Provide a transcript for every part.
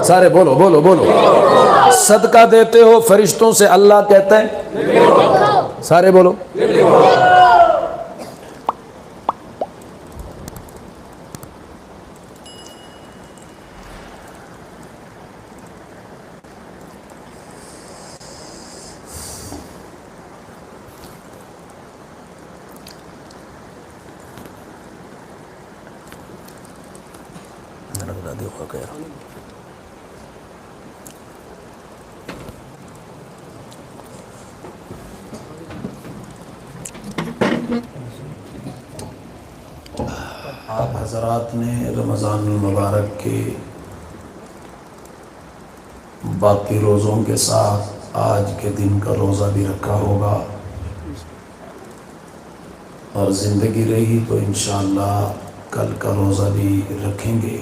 سارے بولو بولو بولو. صدقہ دیتے ہو فرشتوں سے اللہ کہتا ہے. سارے بولو. آپ حضرات نے رمضان المبارک کے باقی روزوں کے ساتھ آج کے دن کا روزہ بھی رکھا ہوگا، اور زندگی رہی تو انشاءاللہ کل کا روزہ بھی رکھیں گے.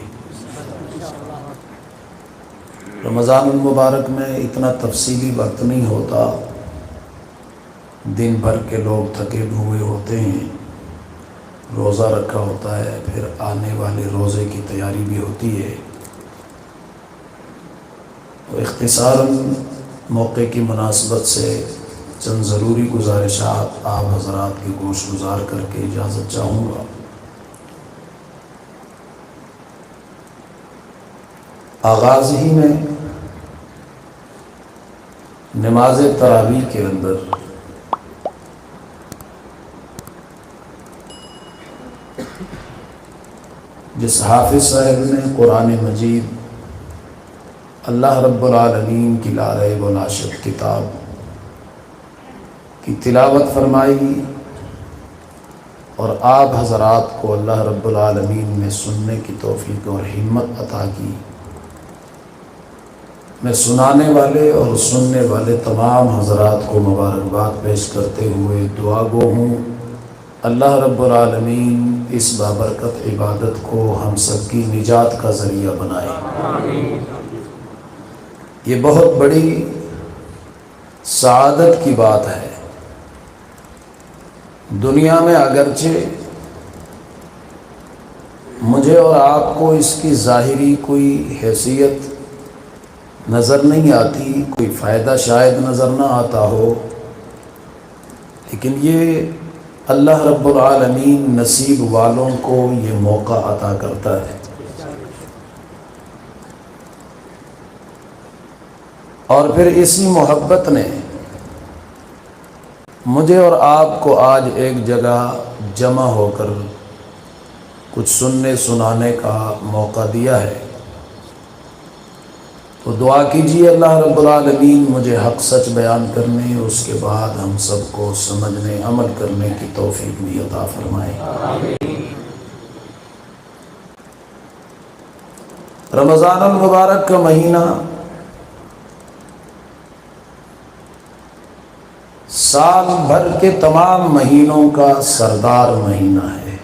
رمضان المبارک میں اتنا تفصیلی وقت نہیں ہوتا، دن بھر کے لوگ تھکے ہوئے ہوتے ہیں، روزہ رکھا ہوتا ہے، پھر آنے والے روزے کی تیاری بھی ہوتی ہے. اختصاراً موقع کی مناسبت سے چند ضروری گزارشات آپ حضرات کی گوش گزار کر کے اجازت چاہوں گا. آغاز ہی میں نماز تراویح کے اندر جس حافظ صاحب نے قرآن مجید اللہ رب العالمین کی لا ریب و لا شک کتاب کی تلاوت فرمائی، اور آپ حضرات کو اللہ رب العالمین نے سننے کی توفیق اور ہمت عطا کی، میں سنانے والے اور سننے والے تمام حضرات کو مبارکباد پیش کرتے ہوئے دعا گو ہوں اللہ رب العالمین اس بابرکت عبادت کو ہم سب کی نجات کا ذریعہ بنائے. آمین. یہ بہت بڑی سعادت کی بات ہے. دنیا میں اگرچہ مجھے اور آپ کو اس کی ظاہری کوئی حیثیت نظر نہیں آتی، کوئی فائدہ شاید نظر نہ آتا ہو، لیکن یہ اللہ رب العالمین نصیب والوں کو یہ موقع عطا کرتا ہے. اور پھر اسی محبت نے مجھے اور آپ کو آج ایک جگہ جمع ہو کر کچھ سننے سنانے کا موقع دیا ہے. تو دعا کیجیے اللہ رب العالمین مجھے حق سچ بیان کرنے، اس کے بعد ہم سب کو سمجھنے عمل کرنے کی توفیق بھی عطا فرمائے. آمین. رمضان المبارک کا مہینہ سال بھر کے تمام مہینوں کا سردار مہینہ ہے.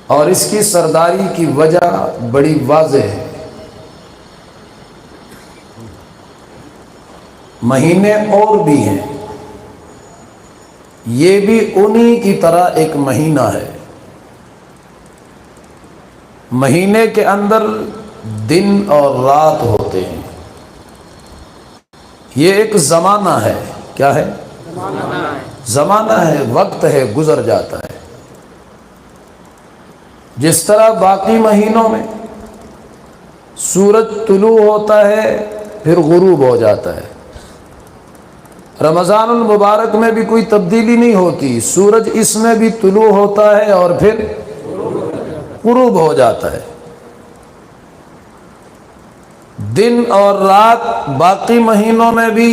اور اس کی سرداری کی وجہ بڑی واضح ہے. مہینے اور بھی ہیں، یہ بھی انہی کی طرح ایک مہینہ ہے. مہینے کے اندر دن اور رات ہوتے ہیں. یہ ایک زمانہ ہے. کیا ہے؟ زمانہ ہے، وقت ہے، گزر جاتا ہے. جس طرح باقی مہینوں میں سورج طلوع ہوتا ہے پھر غروب ہو جاتا ہے، رمضان المبارک میں بھی کوئی تبدیلی نہیں ہوتی. سورج اس میں بھی طلوع ہوتا ہے اور پھر غروب ہو جاتا ہے. دن اور رات باقی مہینوں میں بھی،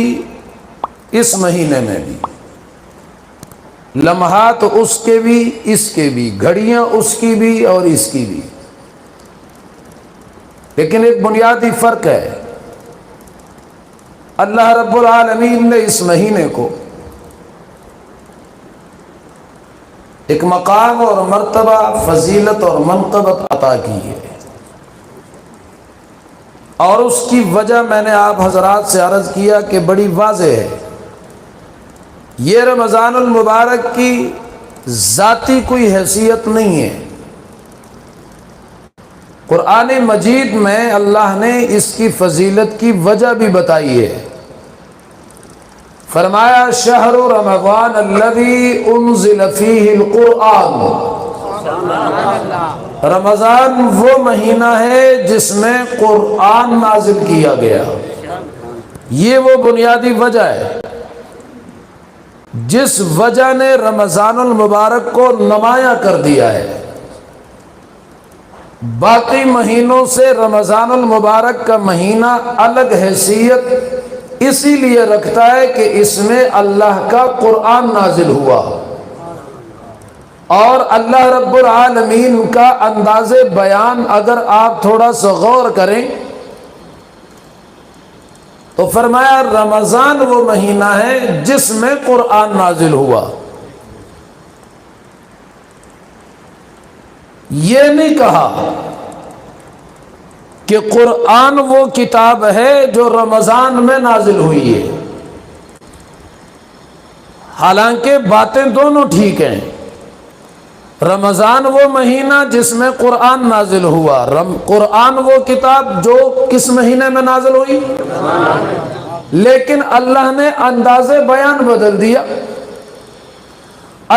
اس مہینے میں بھی، لمحات اس کے بھی اس کے بھی، گھڑیاں اس کی بھی اور اس کی بھی. لیکن ایک بنیادی فرق ہے، اللہ رب العالمین نے اس مہینے کو ایک مقام اور مرتبہ، فضیلت اور منقبت عطا کی ہے. اور اس کی وجہ میں نے آپ حضرات سے عرض کیا کہ بڑی واضح ہے. یہ رمضان المبارک کی ذاتی کوئی حیثیت نہیں ہے، قرآن مجید میں اللہ نے اس کی فضیلت کی وجہ بھی بتائی ہے. فرمایا شہر رمضان الذی انزل فیہ القرآن، رمضان وہ مہینہ ہے جس میں قرآن نازل کیا گیا. یہ وہ بنیادی وجہ ہے جس وجہ نے رمضان المبارک کو نمایاں کر دیا ہے. باقی مہینوں سے رمضان المبارک کا مہینہ الگ حیثیت اسی لیے رکھتا ہے کہ اس میں اللہ کا قرآن نازل ہوا، اور اللہ رب العالمین کا انداز بیان اگر آپ تھوڑا سا غور کریں تو فرمایا رمضان وہ مہینہ ہے جس میں قرآن نازل ہوا. یہ نہیں کہا کہ قرآن وہ کتاب ہے جو رمضان میں نازل ہوئی ہے، حالانکہ باتیں دونوں ٹھیک ہیں. رمضان وہ مہینہ جس میں قرآن نازل ہوا، قرآن وہ کتاب جو کس مہینے میں نازل ہوئی، لیکن اللہ نے انداز بیان بدل دیا.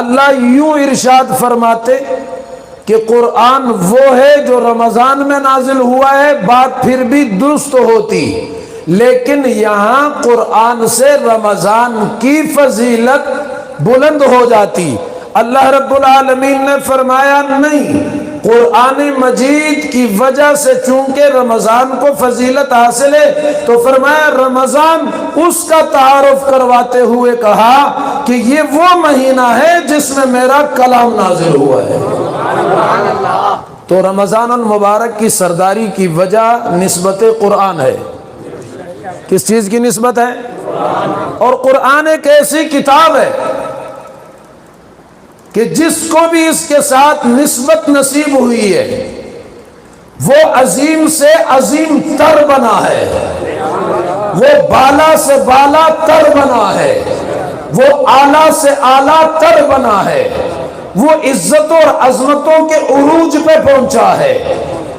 اللہ یوں ارشاد فرماتے کہ قرآن وہ ہے جو رمضان میں نازل ہوا ہے، بات پھر بھی درست ہوتی، لیکن یہاں قرآن سے رمضان کی فضیلت بلند ہو جاتی. اللہ رب العالمین نے فرمایا نہیں، قرآن مجید کی وجہ سے چونکہ رمضان کو فضیلت حاصل ہے تو فرمایا رمضان اس کا تعارف کرواتے ہوئے کہا کہ یہ وہ مہینہ ہے جس میں میرا کلام نازل ہوا ہے. تو رمضان المبارک کی سرداری کی وجہ نسبت قرآن ہے. کس چیز کی نسبت ہے؟ اور قرآن ایک ایسی کتاب ہے کہ جس کو بھی اس کے ساتھ نسبت نصیب ہوئی ہے وہ عظیم سے عظیم تر بنا ہے، وہ بالا سے بالا تر بنا ہے، وہ اعلیٰ سے اعلیٰ تر بنا ہے، وہ عزتوں اور عظمتوں کے عروج پہ پہنچا ہے.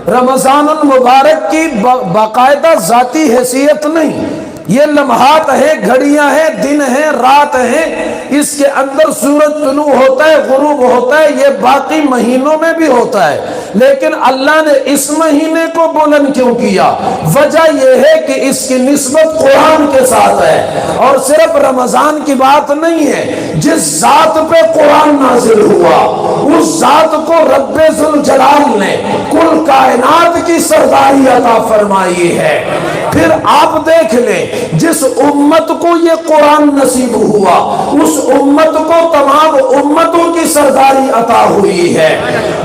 رمضان المبارک کی باقاعدہ ذاتی حیثیت نہیں، یہ لمحات ہیں، گھڑیاں ہیں، دن ہیں، رات ہیں، اس کے اندر سورج طلوع ہوتا ہے، غروب ہوتا ہے، یہ باقی مہینوں میں بھی ہوتا ہے، لیکن اللہ نے اس مہینے کو بلند کیوں کیا؟ وجہ یہ ہے کہ اس کی نسبت قرآن کے ساتھ ہے. اور صرف رمضان کی بات نہیں ہے، جس ذات پہ قرآن نازل ہوا اس ذات کو رب ذوالجلال نے کل کائنات کی سرداری عطا فرمائی ہے. پھر آپ دیکھ لیں جس امت کو یہ قرآن نصیب ہوا اس امت کو تمام امتوں کی سرداری عطا ہوئی ہے.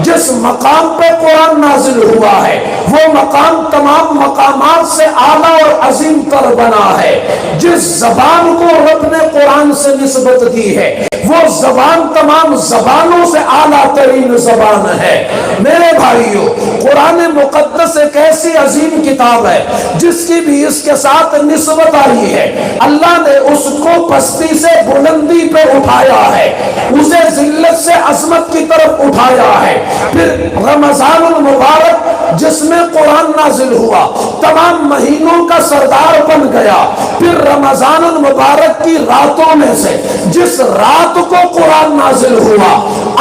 جس مقام پہ قرآن نازل ہوا ہے وہ مقام تمام مقامات سے اعلیٰ اور عظیم تر بنا ہے. جس زبان کو رب نے قرآن سے نسبت دی ہے وہ زبان تمام زبانوں سے اعلیٰ ترین زبان ہے. میرے بھائیوں، قرآن مقدس ایک ایسی عظیم کتاب ہے جس کی بھی اس کے ساتھ نسبت آئی ہے. اللہ نے اس کو پستی سے بلندی پہ اٹھایا ہے، اسے ذلت سے عظمت کی طرف اٹھایا ہے. پھر رمضان المبارک جس میں قرآن نازل ہوا تمام مہینوں کا سردار بن گیا. پھر رمضان المبارک کی راتوں میں سے جس رات کو قرآن نازل ہوا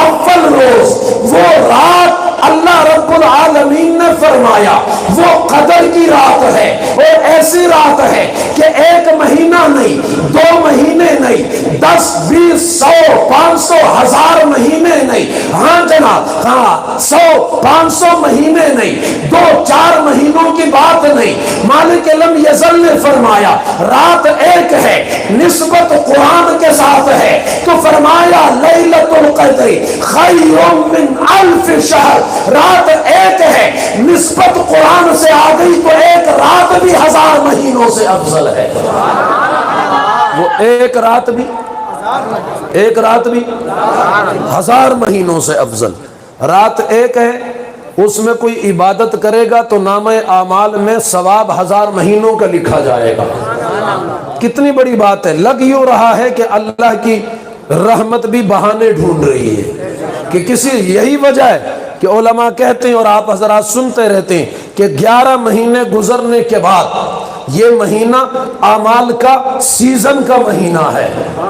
اول روز، وہ رات اللہ رب العالمین نے فرمایا وہ قدر کی رات ہے، اور ایسی رات ہے کہ ایک مہینہ نہیں، 2 مہینے نہیں، 10 20 100 500 1000 مہینے نہیں، ہاں جناب، ہاں 100 500 مہینے نہیں، 2 4 مہینوں کی بات نہیں. مالک لم یزل نے فرمایا رات ایک ہے، نسبت قرآن کے ساتھ ہے، تو فرمایا لیلۃ القدر خیر من 1000 شہر. رات ایک ہے، نسبت قرآن سے آ گئی تو ایک رات بھی 1000 مہینوں سے افضل ہے. وہ ایک رات بھی 1000 مہینوں سے افضل. رات ایک ہے، اس میں کوئی عبادت کرے گا تو نامہ اعمال میں ثواب 1000 مہینوں کا لکھا جائے گا. کتنی بڑی بات ہے. لگ یوں رہا ہے کہ اللہ کی رحمت بھی بہانے ڈھونڈ رہی ہے کہ کسی، یہی وجہ ہے کہ علماء کہتے ہیں اور آپ حضرات سنتے رہتے ہیں کہ 11 مہینے گزرنے کے بعد یہ مہینہ اعمال کا سیزن کا مہینہ ہے،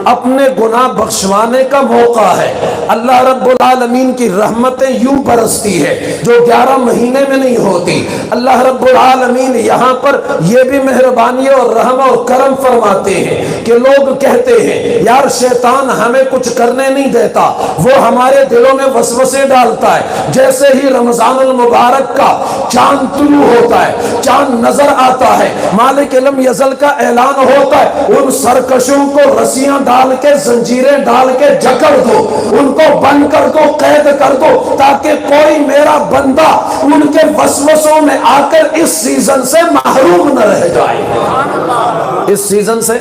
اپنے گناہ بخشوانے کا موقع ہے۔ اللہ رب العالمین کی رحمتیں یوں برستی ہے جو 11 مہینے میں نہیں ہوتی۔ اللہ رب العالمین یہاں پر یہ بھی مہربانی اور رحم اور کرم فرماتے ہیں کہ لوگ کہتے ہیں یار شیطان ہمیں کچھ کرنے نہیں دیتا، وہ ہمارے دلوں میں وسوسے ڈالتا ہے۔ جیسے ہی رمضان المبارک کا چاند طلوع ہوتا ہے، چاند نظر آتا ہے، مالک لم یزل کا اعلان ہوتا ہے، ان سرکشوں کو رسیاں ڈال کے زنجیریں ڈال کے جکڑ دو، ان کو بند کر دو، قید کر دو، تاکہ کوئی میرا بندہ ان کے وسوسوں میں آ کر اس سیزن سے محروم نہ رہ جائے، اس سیزن سے۔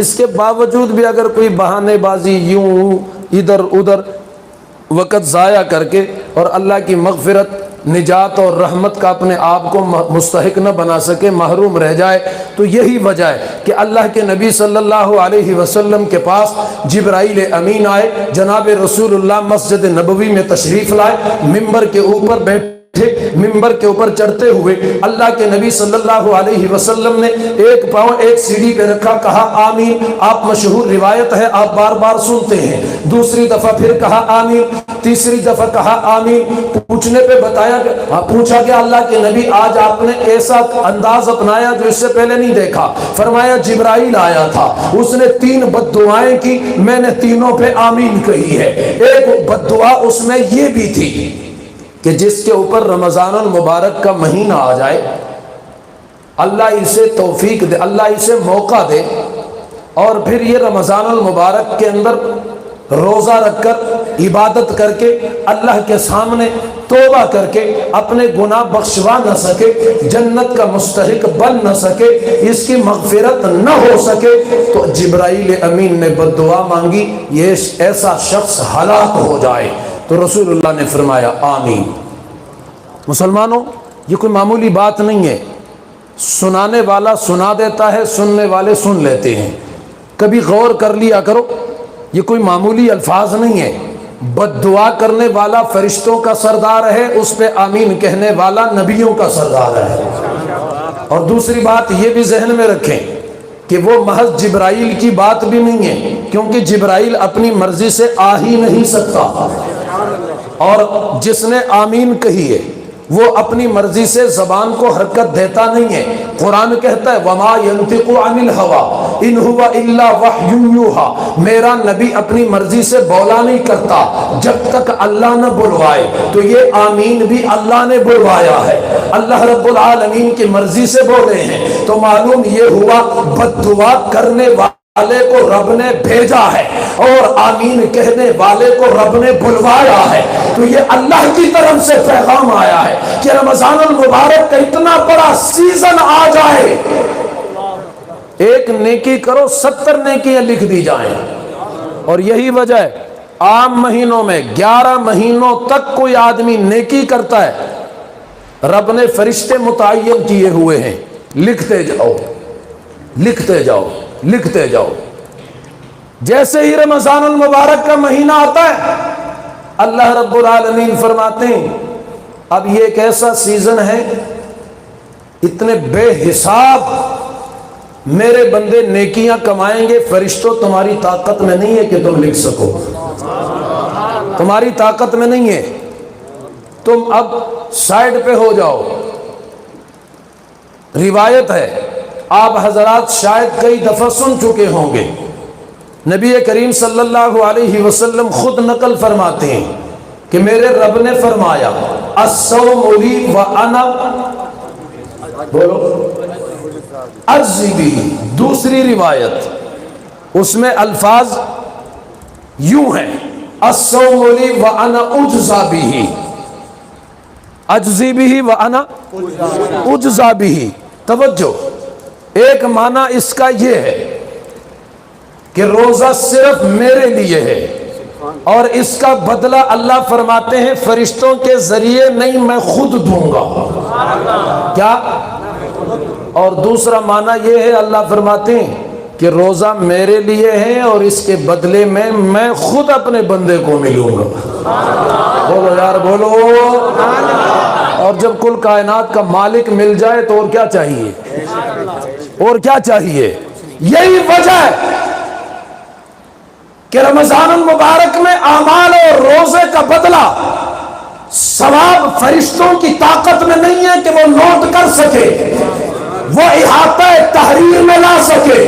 اس کے باوجود بھی اگر کوئی بہانے بازی یوں ادھر ادھر وقت ضائع کر کے اور اللہ کی مغفرت، نجات اور رحمت کا اپنے آپ کو مستحق نہ بنا سکے، محروم رہ جائے، تو یہی وجہ ہے کہ اللہ کے نبی صلی اللہ علیہ وسلم کے پاس جبرائیل امین آئے، جناب رسول اللہ مسجد نبوی میں تشریف لائے، ممبر کے اوپر بیٹھے، ممبر کے اوپر چڑھتے ہوئے اللہ کے نبی صلی اللہ علیہ وسلم نے ایک پاؤں ایک سیڑھی پہ رکھا، کہا آمین۔ آپ مشہور روایت ہے، آپ بار بار سنتے ہیں، دوسری دفعہ پھر کہا آمین، تیسری دفعہ کہا آمین۔ پوچھنے پہ پوچھا کہ اللہ کے نبی آج آپ نے ایسا انداز اپنایا جو اس سے پہلے نہیں دیکھا۔ فرمایا جبرائیل آیا تھا، اس نے 3 بد دعائیں کی، میں نے تینوں پہ آمین کہی ہے۔ ایک بد دعا اس میں یہ بھی تھی کہ جس کے اوپر رمضان المبارک کا مہینہ آ جائے، اللہ اسے توفیق دے، اللہ اسے موقع دے، اور پھر یہ رمضان المبارک کے اندر روزہ رکھ کر عبادت کر کے اللہ کے سامنے توبہ کر کے اپنے گناہ بخشوا نہ سکے، جنت کا مستحق بن نہ سکے، اس کی مغفرت نہ ہو سکے، تو جبرائیل امین نے بد دعا مانگی، یہ ایسا شخص ہلاک ہو جائے۔ تو رسول اللہ نے فرمایا آمین۔ مسلمانوں، یہ کوئی معمولی بات نہیں ہے، سنانے والا سنا دیتا ہے، سننے والے سن لیتے ہیں، کبھی غور کر لیا کرو، یہ کوئی معمولی الفاظ نہیں ہے۔ بد دعا کرنے والا فرشتوں کا سردار ہے، اس پہ آمین کہنے والا نبیوں کا سردار ہے۔ اور دوسری بات یہ بھی ذہن میں رکھیں کہ وہ محض جبرائیل کی بات بھی نہیں ہے، کیونکہ جبرائیل اپنی مرضی سے آ ہی نہیں سکتا، اور جس نے آمین کہی ہے وہ اپنی مرضی سے زبان کو حرکت دیتا نہیں ہے۔ قرآن کہتا ہے وَمَا يَنْتِقُ عَنِ الْهَوَىٰ إِنْ هُوَ إِلَّا وَحْيٌ يُوحَىٰ، میرا نبی اپنی مرضی سے بولا نہیں کرتا جب تک اللہ نہ بلوائے۔ تو یہ آمین بھی اللہ نے بلوایا ہے، اللہ رب العالمین کی مرضی سے بولے ہیں، تو معلوم یہ ہوا بد دعا کرنے والے کو رب نے بھیجا ہے اور آمین کہنے والے کو رب نے بلوایا ہے۔ تو یہ اللہ کی طرف سے پیغام آیا ہے کہ رمضان المبارک کا اتنا بڑا سیزن آ جائے، ایک نیکی کرو 70 نیکیاں لکھ دی جائیں۔ اور یہی وجہ ہے عام مہینوں میں 11 مہینوں تک کوئی آدمی نیکی کرتا ہے، رب نے فرشتے متعین کیے ہوئے ہیں، لکھتے جاؤ لکھتے جاؤ لکھتے جاؤ۔ جیسے ہی رمضان المبارک کا مہینہ آتا ہے، اللہ رب العالمین فرماتے ہیں اب یہ ایک ایسا سیزن ہے، اتنے بے حساب میرے بندے نیکیاں کمائیں گے، فرشتوں تمہاری طاقت میں نہیں ہے کہ تم لکھ سکو، تمہاری طاقت میں نہیں ہے، تم اب سائڈ پہ ہو جاؤ۔ روایت ہے، آپ حضرات شاید کئی دفعہ سن چکے ہوں گے، نبی کریم صلی اللہ علیہ وسلم خود نقل فرماتے ہیں کہ میرے رب نے فرمایا الصوم لی وانا بولو اجزی بھی۔ دوسری روایت اس میں الفاظ یوں ہیں الصوم لی وانا اجزا بھی، اجزی بھی وانا اجزا بھی۔ توجہ، ایک معنی اس کا یہ ہے کہ روزہ صرف میرے لیے ہے اور اس کا بدلہ اللہ فرماتے ہیں فرشتوں کے ذریعے نہیں، میں خود دوں گا۔ کیا؟ اور دوسرا معنی یہ ہے، اللہ فرماتے ہیں کہ روزہ میرے لیے ہے اور اس کے بدلے میں خود اپنے بندے کو ملوں گا۔ بولو یار بولو. اور جب کل کائنات کا مالک مل جائے تو اور کیا چاہیے؟ اور کیا چاہیے؟ یہی وجہ ہے کہ رمضان المبارک میں اعمال اور روزے کا بدلہ ثواب فرشتوں کی طاقت میں نہیں ہے کہ وہ نوٹ کر سکے، وہ احاطہ تحریر میں لا سکے.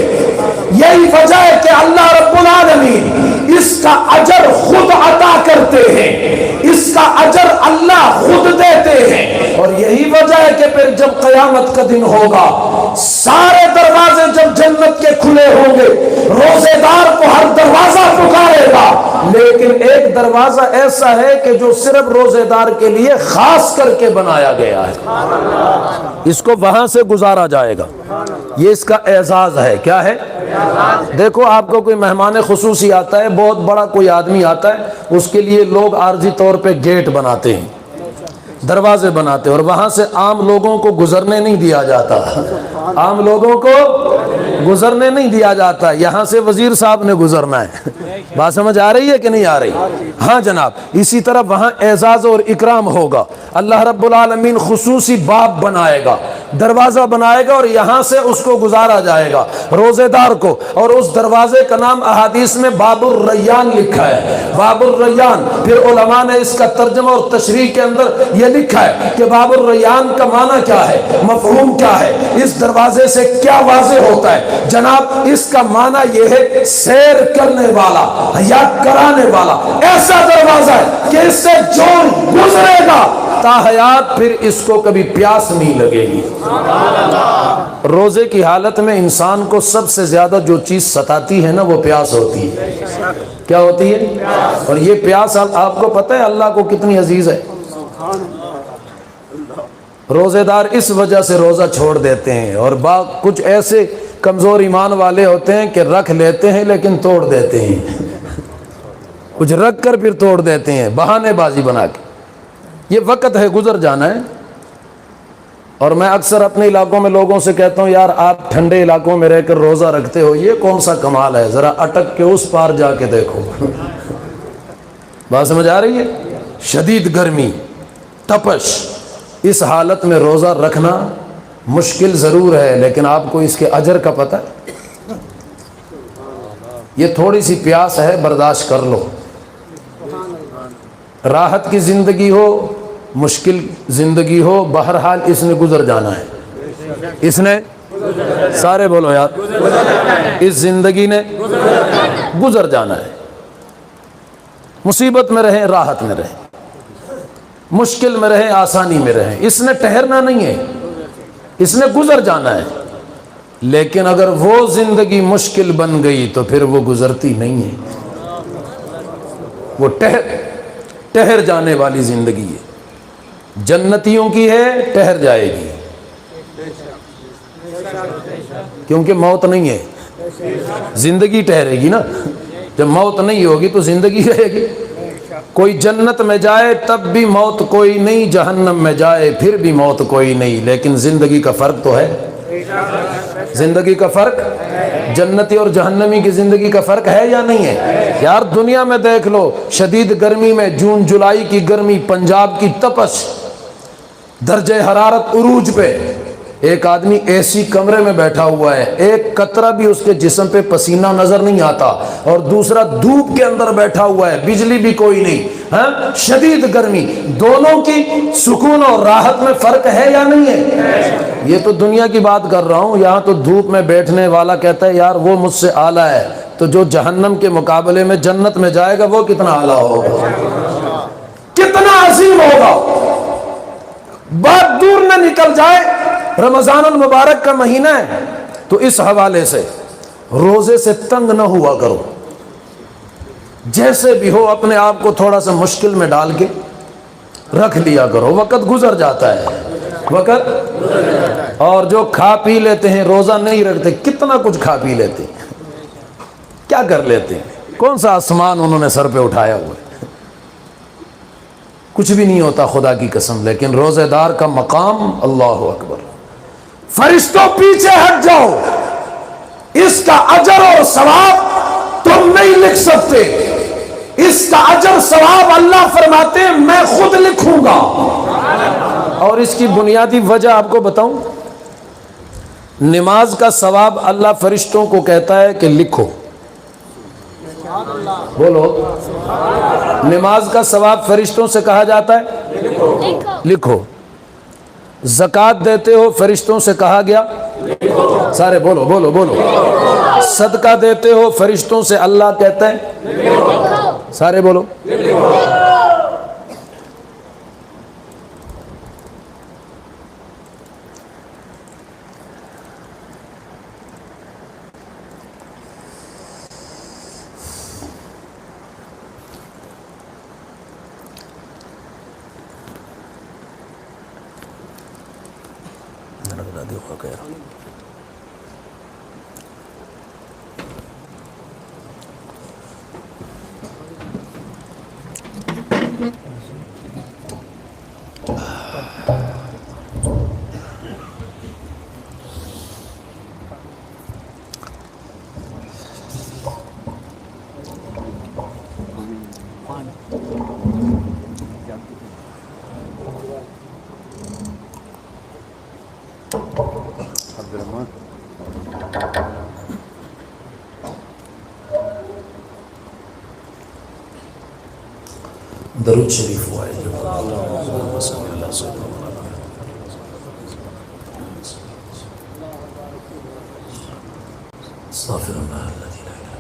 یہی وجہ ہے کہ اللہ رب العالمین اس کا اجر خود عطا کرتے ہیں، اس کا اجر اللہ خود دیتے ہیں. اور یہی وجہ ہے کہ پھر جب قیامت کا دن ہوگا، سارے دروازے جب جنت کے کھلے ہوں گے، روزے دار کو ہر دروازہ پکارے گا، لیکن ایک دروازہ ایسا ہے کہ جو صرف روزے دار کے لیے خاص کر کے بنایا گیا ہے، اس کو وہاں سے گزارا جائے گا. یہ اس کا اعزاز ہے. کیا ہے؟ دیکھو آپ کو کوئی مہمان خصوصی آتا ہے، بہت بڑا کوئی آدمی آتا ہے، اس کے لیے لوگ عارضی طور پہ گیٹ بناتے ہیں، دروازے بناتے ہیں، اور وہاں سے عام لوگوں کو گزرنے نہیں دیا جاتا. عام لوگوں کو گزرنے نہیں دیا جاتا. یہاں سے وزیر صاحب نے گزرنا ہے. بات سمجھ آ رہی ہے کہ نہیں آ رہی؟ ہاں جناب. اسی طرح وہاں اعزاز اور اکرام ہوگا. اللہ رب العالمین خصوصی باب بنائے گا، دروازہ بنائے گا، اور یہاں سے اس کو گزارا جائے گا روزے دار کو. اور اس دروازے کا نام احادیث میں باب الریان لکھا ہے. باب الریان. پھر علماء نے اس کا ترجمہ اور تشریح کے اندر یہ لکھا ہے کہ باب الریان کا معنی کیا ہے، مفہوم کیا ہے، اس دروازے سے کیا واضح ہوتا ہے. جناب اس کا معنی یہ ہے سیر کرنے والا، حیات کرانے والا. ایسا دروازہ ہے کہ اس سے جو گزرے گا تا حیات پھر اس کو کبھی پیاس نہیں لگے گی. روزے کی حالت میں انسان کو سب سے زیادہ جو چیز ستاتی ہے نا، وہ پیاس ہوتی ہے. کیا ہوتی ہے؟ اور یہ پیاس آپ کو پتہ ہے اللہ کو کتنی عزیز ہے. روزے دار اس وجہ سے روزہ چھوڑ دیتے ہیں، اور کچھ ایسے کمزور ایمان والے ہوتے ہیں کہ رکھ لیتے ہیں لیکن توڑ دیتے ہیں. کچھ رکھ کر پھر توڑ دیتے ہیں بہانے بازی بنا کے. یہ وقت ہے، گزر جانا ہے. اور میں اکثر اپنے علاقوں میں لوگوں سے کہتا ہوں یار آپ ٹھنڈے علاقوں میں رہ کر روزہ رکھتے ہو، یہ کون سا کمال ہے، ذرا اٹک کے اس پار جا کے دیکھو. بات سمجھ آ رہی ہے؟ شدید گرمی، تپش، اس حالت میں روزہ رکھنا مشکل ضرور ہے، لیکن آپ کو اس کے اجر کا پتہ ہے. یہ تھوڑی سی پیاس ہے، برداشت کر لو. راحت کی زندگی ہو، مشکل زندگی ہو، بہرحال اس نے گزر جانا ہے. اس نے سارے بولو یار، اس زندگی نے گزر جانا ہے. مصیبت میں رہیں، راحت میں رہیں، مشکل میں رہیں، آسانی میں رہیں، اس نے ٹھہرنا نہیں ہے، اس نے گزر جانا ہے. لیکن اگر وہ زندگی مشکل بن گئی تو پھر وہ گزرتی نہیں ہے، وہ ٹھہر جانے والی زندگی ہے. جنتیوں کی ہے، ٹھہر جائے گی، کیونکہ موت نہیں ہے. زندگی ٹھہرے گی نا، جب موت نہیں ہوگی تو زندگی رہے گی. کوئی جنت میں جائے تب بھی موت کوئی نہیں، جہنم میں جائے پھر بھی موت کوئی نہیں. لیکن زندگی کا فرق تو ہے. زندگی کا فرق، جنتی اور جہنمی کی زندگی کا فرق ہے یا نہیں ہے؟ یار دنیا میں دیکھ لو، شدید گرمی میں، جون جولائی کی گرمی، پنجاب کی تپش، درجہ حرارت عروج پہ، ایک آدمی ایسی کمرے میں بیٹھا ہوا ہے، ایک قطرہ بھی اس کے جسم پہ پسینہ نظر نہیں آتا، اور دوسرا دھوپ کے اندر بیٹھا ہوا ہے، بجلی بھی کوئی نہیں. ہاں شدید گرمی، دونوں کی سکون اور راحت میں فرق ہے یا نہیں ہے؟ یہ تو دنیا کی بات کر رہا ہوں. یہاں تو دھوپ میں بیٹھنے والا کہتا ہے یار وہ مجھ سے اعلیٰ ہے، تو جو جہنم کے مقابلے میں جنت میں جائے گا وہ کتنا اعلیٰ ہوگا، کتنا عظیم ہوگا. بات دور نہ نکل جائے، رمضان المبارک کا مہینہ ہے تو اس حوالے سے روزے سے تنگ نہ ہوا کرو. جیسے بھی ہو اپنے آپ کو تھوڑا سا مشکل میں ڈال کے رکھ لیا کرو. وقت گزر جاتا ہے، وقت. اور جو کھا پی لیتے ہیں، روزہ نہیں رکھتے، کتنا کچھ کھا پی لیتے ہیں، کیا کر لیتے ہیں، کون سا آسمان انہوں نے سر پہ اٹھایا ہوا ہے، کچھ بھی نہیں ہوتا خدا کی قسم. لیکن روزے دار کا مقام، اللہ اکبر. فرشتوں پیچھے ہٹ جاؤ، اس کا اجر اور ثواب تم نہیں لکھ سکتے. اس کا اجر ثواب اللہ فرماتے ہیں میں خود لکھوں گا۔ اور اس کی بنیادی وجہ آپ کو بتاؤں، نماز کا ثواب اللہ فرشتوں کو کہتا ہے کہ لکھو، بولو، نماز کا ثواب فرشتوں سے کہا جاتا ہے لکھو۔ زکوٰۃ دیتے ہو، فرشتوں سے کہا گیا، سارے بولو بولو بولو۔ صدقہ دیتے ہو، فرشتوں سے اللہ کہتا ہے، سارے بولو۔ درود شریف ہوا ہے استغفر اللہ الذی لا الہ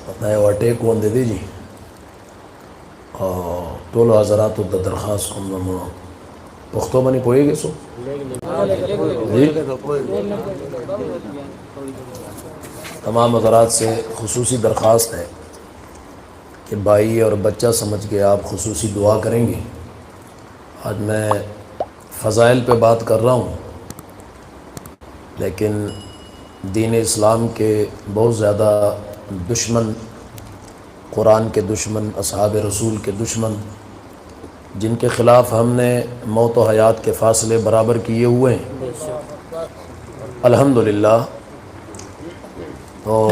پتہ ہے اٹیک کون دے دی جی ٹولو حضرات درخواست کو پختو بنی پوئے گے سو جی تمام حضرات سے خصوصی درخواست ہے کہ بھائی اور بچہ سمجھ کے آپ خصوصی دعا کریں گے۔ آج میں فضائل پہ بات کر رہا ہوں، لیکن دین اسلام کے بہت زیادہ دشمن، قرآن کے دشمن، اصحاب رسول کے دشمن، جن کے خلاف ہم نے موت و حیات کے فاصلے برابر کیے ہوئے ہیں الحمدللہ، تو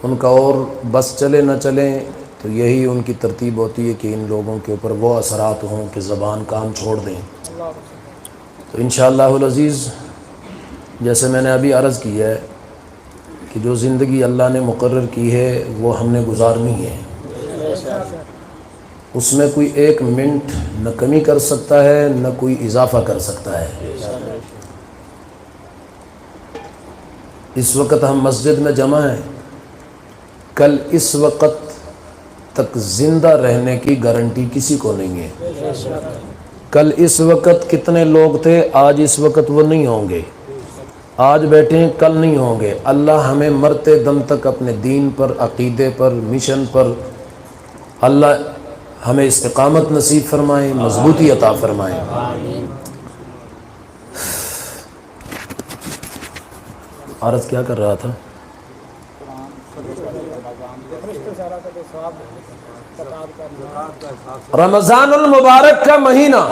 ان کا اور بس چلے نہ چلیں تو یہی ان کی ترتیب ہوتی ہے کہ ان لوگوں کے اوپر وہ اثرات ہوں کہ زبان کام چھوڑ دیں۔ تو انشاءاللہ العزیز جیسے میں نے ابھی عرض کی ہے کہ جو زندگی اللہ نے مقرر کی ہے وہ ہم نے گزارنی ہے، اس میں کوئی ایک منٹ نہ کمی کر سکتا ہے نہ کوئی اضافہ کر سکتا ہے۔ اس وقت ہم مسجد میں جمع ہیں، کل اس وقت تک زندہ رہنے کی گارنٹی کسی کو نہیں ہے۔ کل اس وقت کتنے لوگ تھے، آج اس وقت وہ نہیں ہوں گے، آج بیٹھے ہیں کل نہیں ہوں گے۔ اللہ ہمیں مرتے دم تک اپنے دین پر، عقیدے پر، مشن پر اللہ ہمیں استقامت نصیب فرمائیں، مضبوطی عطا فرمائیں۔ عرض کیا کر رہا تھا؟ رمضان المبارک کا مہینہ،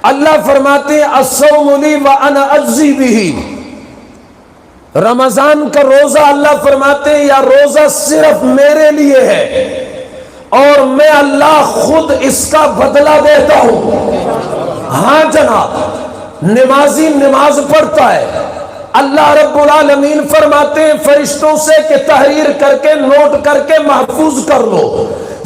اللہ فرماتے ہیں الصوم لی وانا اجزی بہ، رمضان کا روزہ اللہ فرماتے ہیں یا روزہ صرف میرے لیے ہے اور میں اللہ خود اس کا بدلہ دیتا ہوں۔ ہاں جناب، نمازی نماز پڑھتا ہے، اللہ رب العالمین فرماتے ہیں فرشتوں سے کہ تحریر کر کے، نوٹ کر کے محفوظ کر لو۔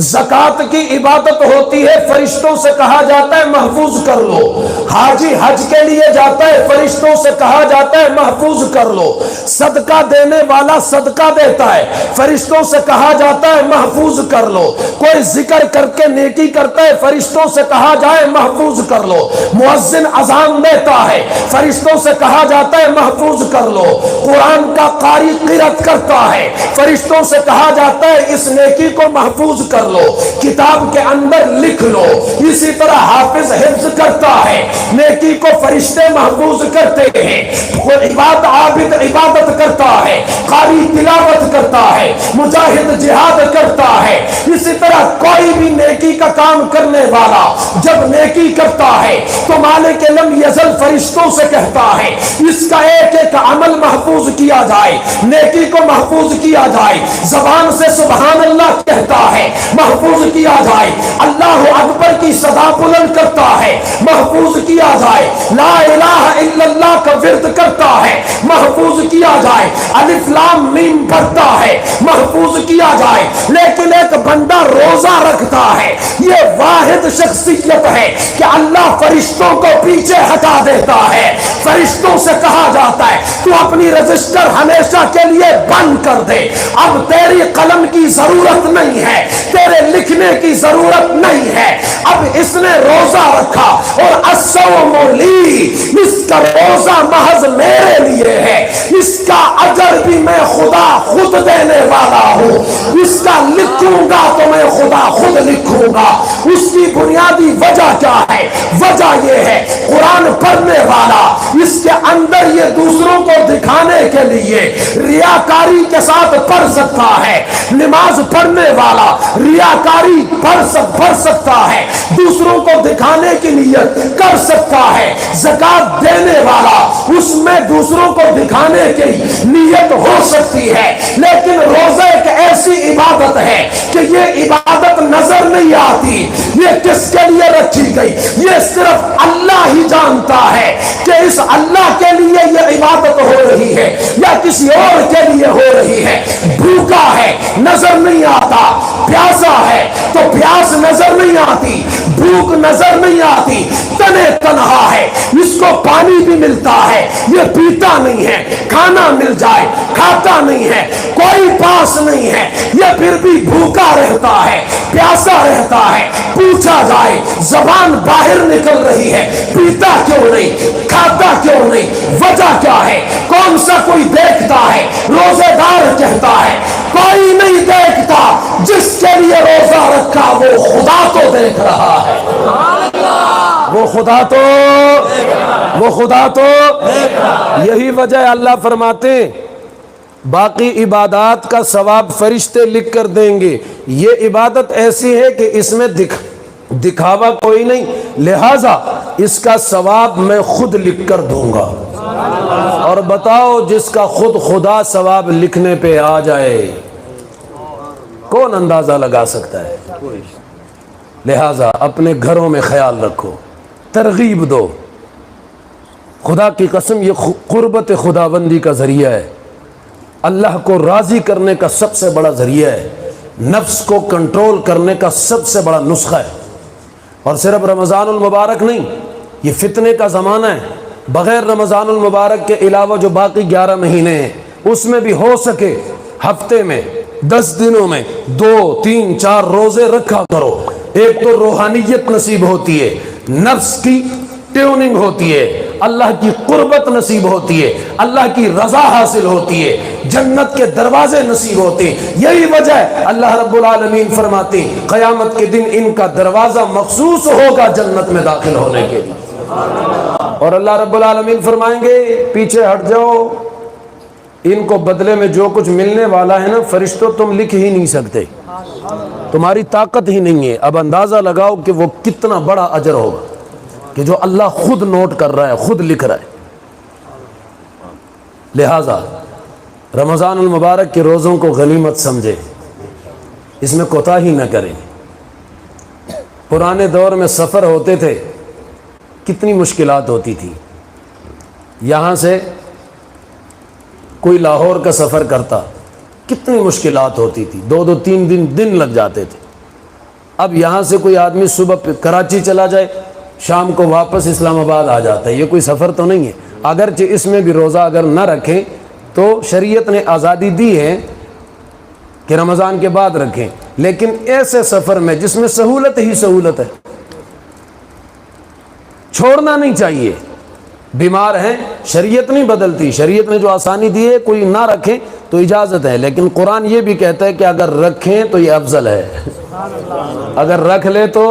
زکوٰۃ کی عبادت ہوتی ہے، فرشتوں سے کہا جاتا ہے محفوظ کر لو۔ حاجی حج کے لیے جاتا ہے، فرشتوں سے کہا جاتا ہے محفوظ کر لو۔ صدقہ دینے والا صدقہ دیتا ہے، فرشتوں سے کہا جاتا ہے محفوظ کر لو۔ کوئی ذکر کر کے نیکی کرتا ہے، فرشتوں سے کہا جائے محفوظ کر لو۔ مؤذن اذان دیتا ہے، فرشتوں سے کہا جاتا ہے محفوظ کر لو۔ قرآن کا قاری قرأت کرتا ہے، فرشتوں سے کہا جاتا ہے اس نیکی کو محفوظ کر لو۔ لو، کتاب کے اندر لکھ لو۔ اسی طرح حافظ حفظ کرتا ہے، نیکی کو فرشتے محفوظ کرتے ہیں، عابد عبادت کرتا ہے، قاری تلاوت کرتا ہے، مجاہد جہاد کرتا ہے۔ اسی طرح کوئی بھی نیکی کا کام کرنے والا جب نیکی کرتا ہے تو مالک لم یزل فرشتوں سے کہتا ہے اس کا ایک ایک عمل محفوظ کیا جائے، نیکی کو محفوظ کیا جائے، زبان سے سبحان اللہ کہتا ہے محفوظ کیا جائے، اللہ اکبر کی صدا بلند کرتا ہے محفوظ کیا جائے، لا الہ الا اللہ کا ورد کرتا ہے محفوظ کیا جائے، الف لام میم پڑھتا ہے محفوظ کیا جائے۔ لیکن ایک بندہ روزہ رکھتا ہے، یہ واحد شخصیت ہے کہ اللہ فرشتوں کو پیچھے ہٹا دیتا ہے۔ فرشتوں سے کہا جاتا ہے تو اپنی رجسٹر ہمیشہ کے لیے بند کر دے، اب تیری قلم کی ضرورت نہیں ہے، تیرے لکھنے کی ضرورت نہیں ہے۔ اب اس نے روزہ رکھا اور الصوم لی، اس کا روزہ محض میرے لیے ہے، اس کا اجر بھی میں خدا خود دینے والا ہوں، اس کا لکھوں گا تو میں خدا خود لکھوں گا۔ اس کی بنیادی وجہ کیا ہے؟ وجہ یہ ہے قرآن پڑھنے والا اس کے اندر یہ دوسروں کو دکھانے کے لیے ریاکاری کے ساتھ پڑھ سکتا ہے، نماز پڑھنے والا ریاکاری پڑھ سکتا ہے، دوسروں کو دکھانے کی نیت کر سکتا ہے، زکات دینے والا اس میں دوسروں کو دکھانے کی نیت ہو سکتی ہے۔ لیکن روزہ ایک ایسی عبادت ہے کہ یہ عبادت نظر نہیں آتی، یہ کس کے لیے رکھی گئی یہ صرف اللہ ہی جانتا ہے کہ اس اللہ کے لیے یہ عبادت ہو رہی ہے یا کسی اور کے لیے ہو رہی ہے۔ بھوکا ہے نظر نہیں آتا، پیاسا ہے تو پیاس نظر نہیں آتی، بھوک نظر نہیں آتی، تنے تنہا ہے، اس کو پانی بھی ملتا ہے یہ پیتا نہیں ہے، کھانا مل جائے کھاتا نہیں ہے، کوئی پاس نہیں ہے یہ پھر بھی بھوکا رہتا ہے، پیاسا رہتا ہے۔ پوچھا جائے زبان باہر نکل رہی ہے، پیتا کیوں نہیں، کھاتا کیوں نہیں، وجہ کیا ہے؟ کون سا کوئی دیکھتا ہے روزے دار کہتا ہے؟ کوئی نہیں دیکھتا، جس کے لیے روزہ رکھا وہ خدا تو دیکھ رہا ہے، وہ خدا تو یہی وجہ ہے اللہ فرماتے ہیں باقی عبادات کا ثواب فرشتے لکھ کر دیں گے، یہ عبادت ایسی ہے کہ اس میں دکھاوا کوئی نہیں، لہذا اس کا ثواب میں خود لکھ کر دوں گا۔ اور بتاؤ جس کا خود خدا ثواب لکھنے پہ آ جائے کون اندازہ لگا سکتا ہے؟ لہذا اپنے گھروں میں خیال رکھو، ترغیب دو۔ خدا کی قسم یہ قربت خداوندی کا ذریعہ ہے، اللہ کو راضی کرنے کا سب سے بڑا ذریعہ ہے، نفس کو کنٹرول کرنے کا سب سے بڑا نسخہ ہے۔ اور صرف رمضان المبارک نہیں، یہ فتنے کا زمانہ ہے، بغیر رمضان المبارک کے علاوہ جو باقی 11 مہینے ہیں اس میں بھی ہو سکے ہفتے میں 10 دنوں میں 2 3 4 روزے رکھا کرو۔ ایک تو روحانیت نصیب ہوتی ہے، نفس کی ٹیوننگ ہوتی ہے، اللہ کی قربت نصیب ہوتی ہے، اللہ کی رضا حاصل ہوتی ہے، جنت کے دروازے نصیب ہوتے ہیں۔ یہی وجہ ہے اللہ رب العالمین فرماتے ہیں قیامت کے دن ان کا دروازہ مخصوص ہوگا جنت میں داخل ہونے کے لیے۔ اور اللہ رب العالمین فرمائیں گے پیچھے ہٹ جاؤ، ان کو بدلے میں جو کچھ ملنے والا ہے نا فرشتوں تم لکھ ہی نہیں سکتے، تمہاری طاقت ہی نہیں ہے۔ اب اندازہ لگاؤ کہ وہ کتنا بڑا اجر ہوگا کہ جو اللہ خود نوٹ کر رہا ہے، خود لکھ رہا ہے۔ لہذا رمضان المبارک کے روزوں کو غنیمت سمجھے، اس میں کوتاہی نہ کریں۔ پرانے دور میں سفر ہوتے تھے، کتنی مشکلات ہوتی تھی۔ یہاں سے کوئی لاہور کا سفر کرتا، کتنی مشکلات ہوتی تھی، 2 3 دن لگ جاتے تھے۔ اب یہاں سے کوئی آدمی صبح کراچی چلا جائے، شام کو واپس اسلام آباد آ جاتا ہے، یہ کوئی سفر تو نہیں ہے۔ اگرچہ اس میں بھی روزہ اگر نہ رکھیں تو شریعت نے آزادی دی ہے کہ رمضان کے بعد رکھیں، لیکن ایسے سفر میں جس میں سہولت ہی سہولت ہے چھوڑنا نہیں چاہیے۔ بیمار ہیں، شریعت نہیں بدلتی، شریعت نے جو آسانی دی ہے کوئی نہ رکھیں تو اجازت ہے، لیکن قرآن یہ بھی کہتا ہے کہ اگر رکھیں تو یہ افضل ہے، اگر رکھ لے تو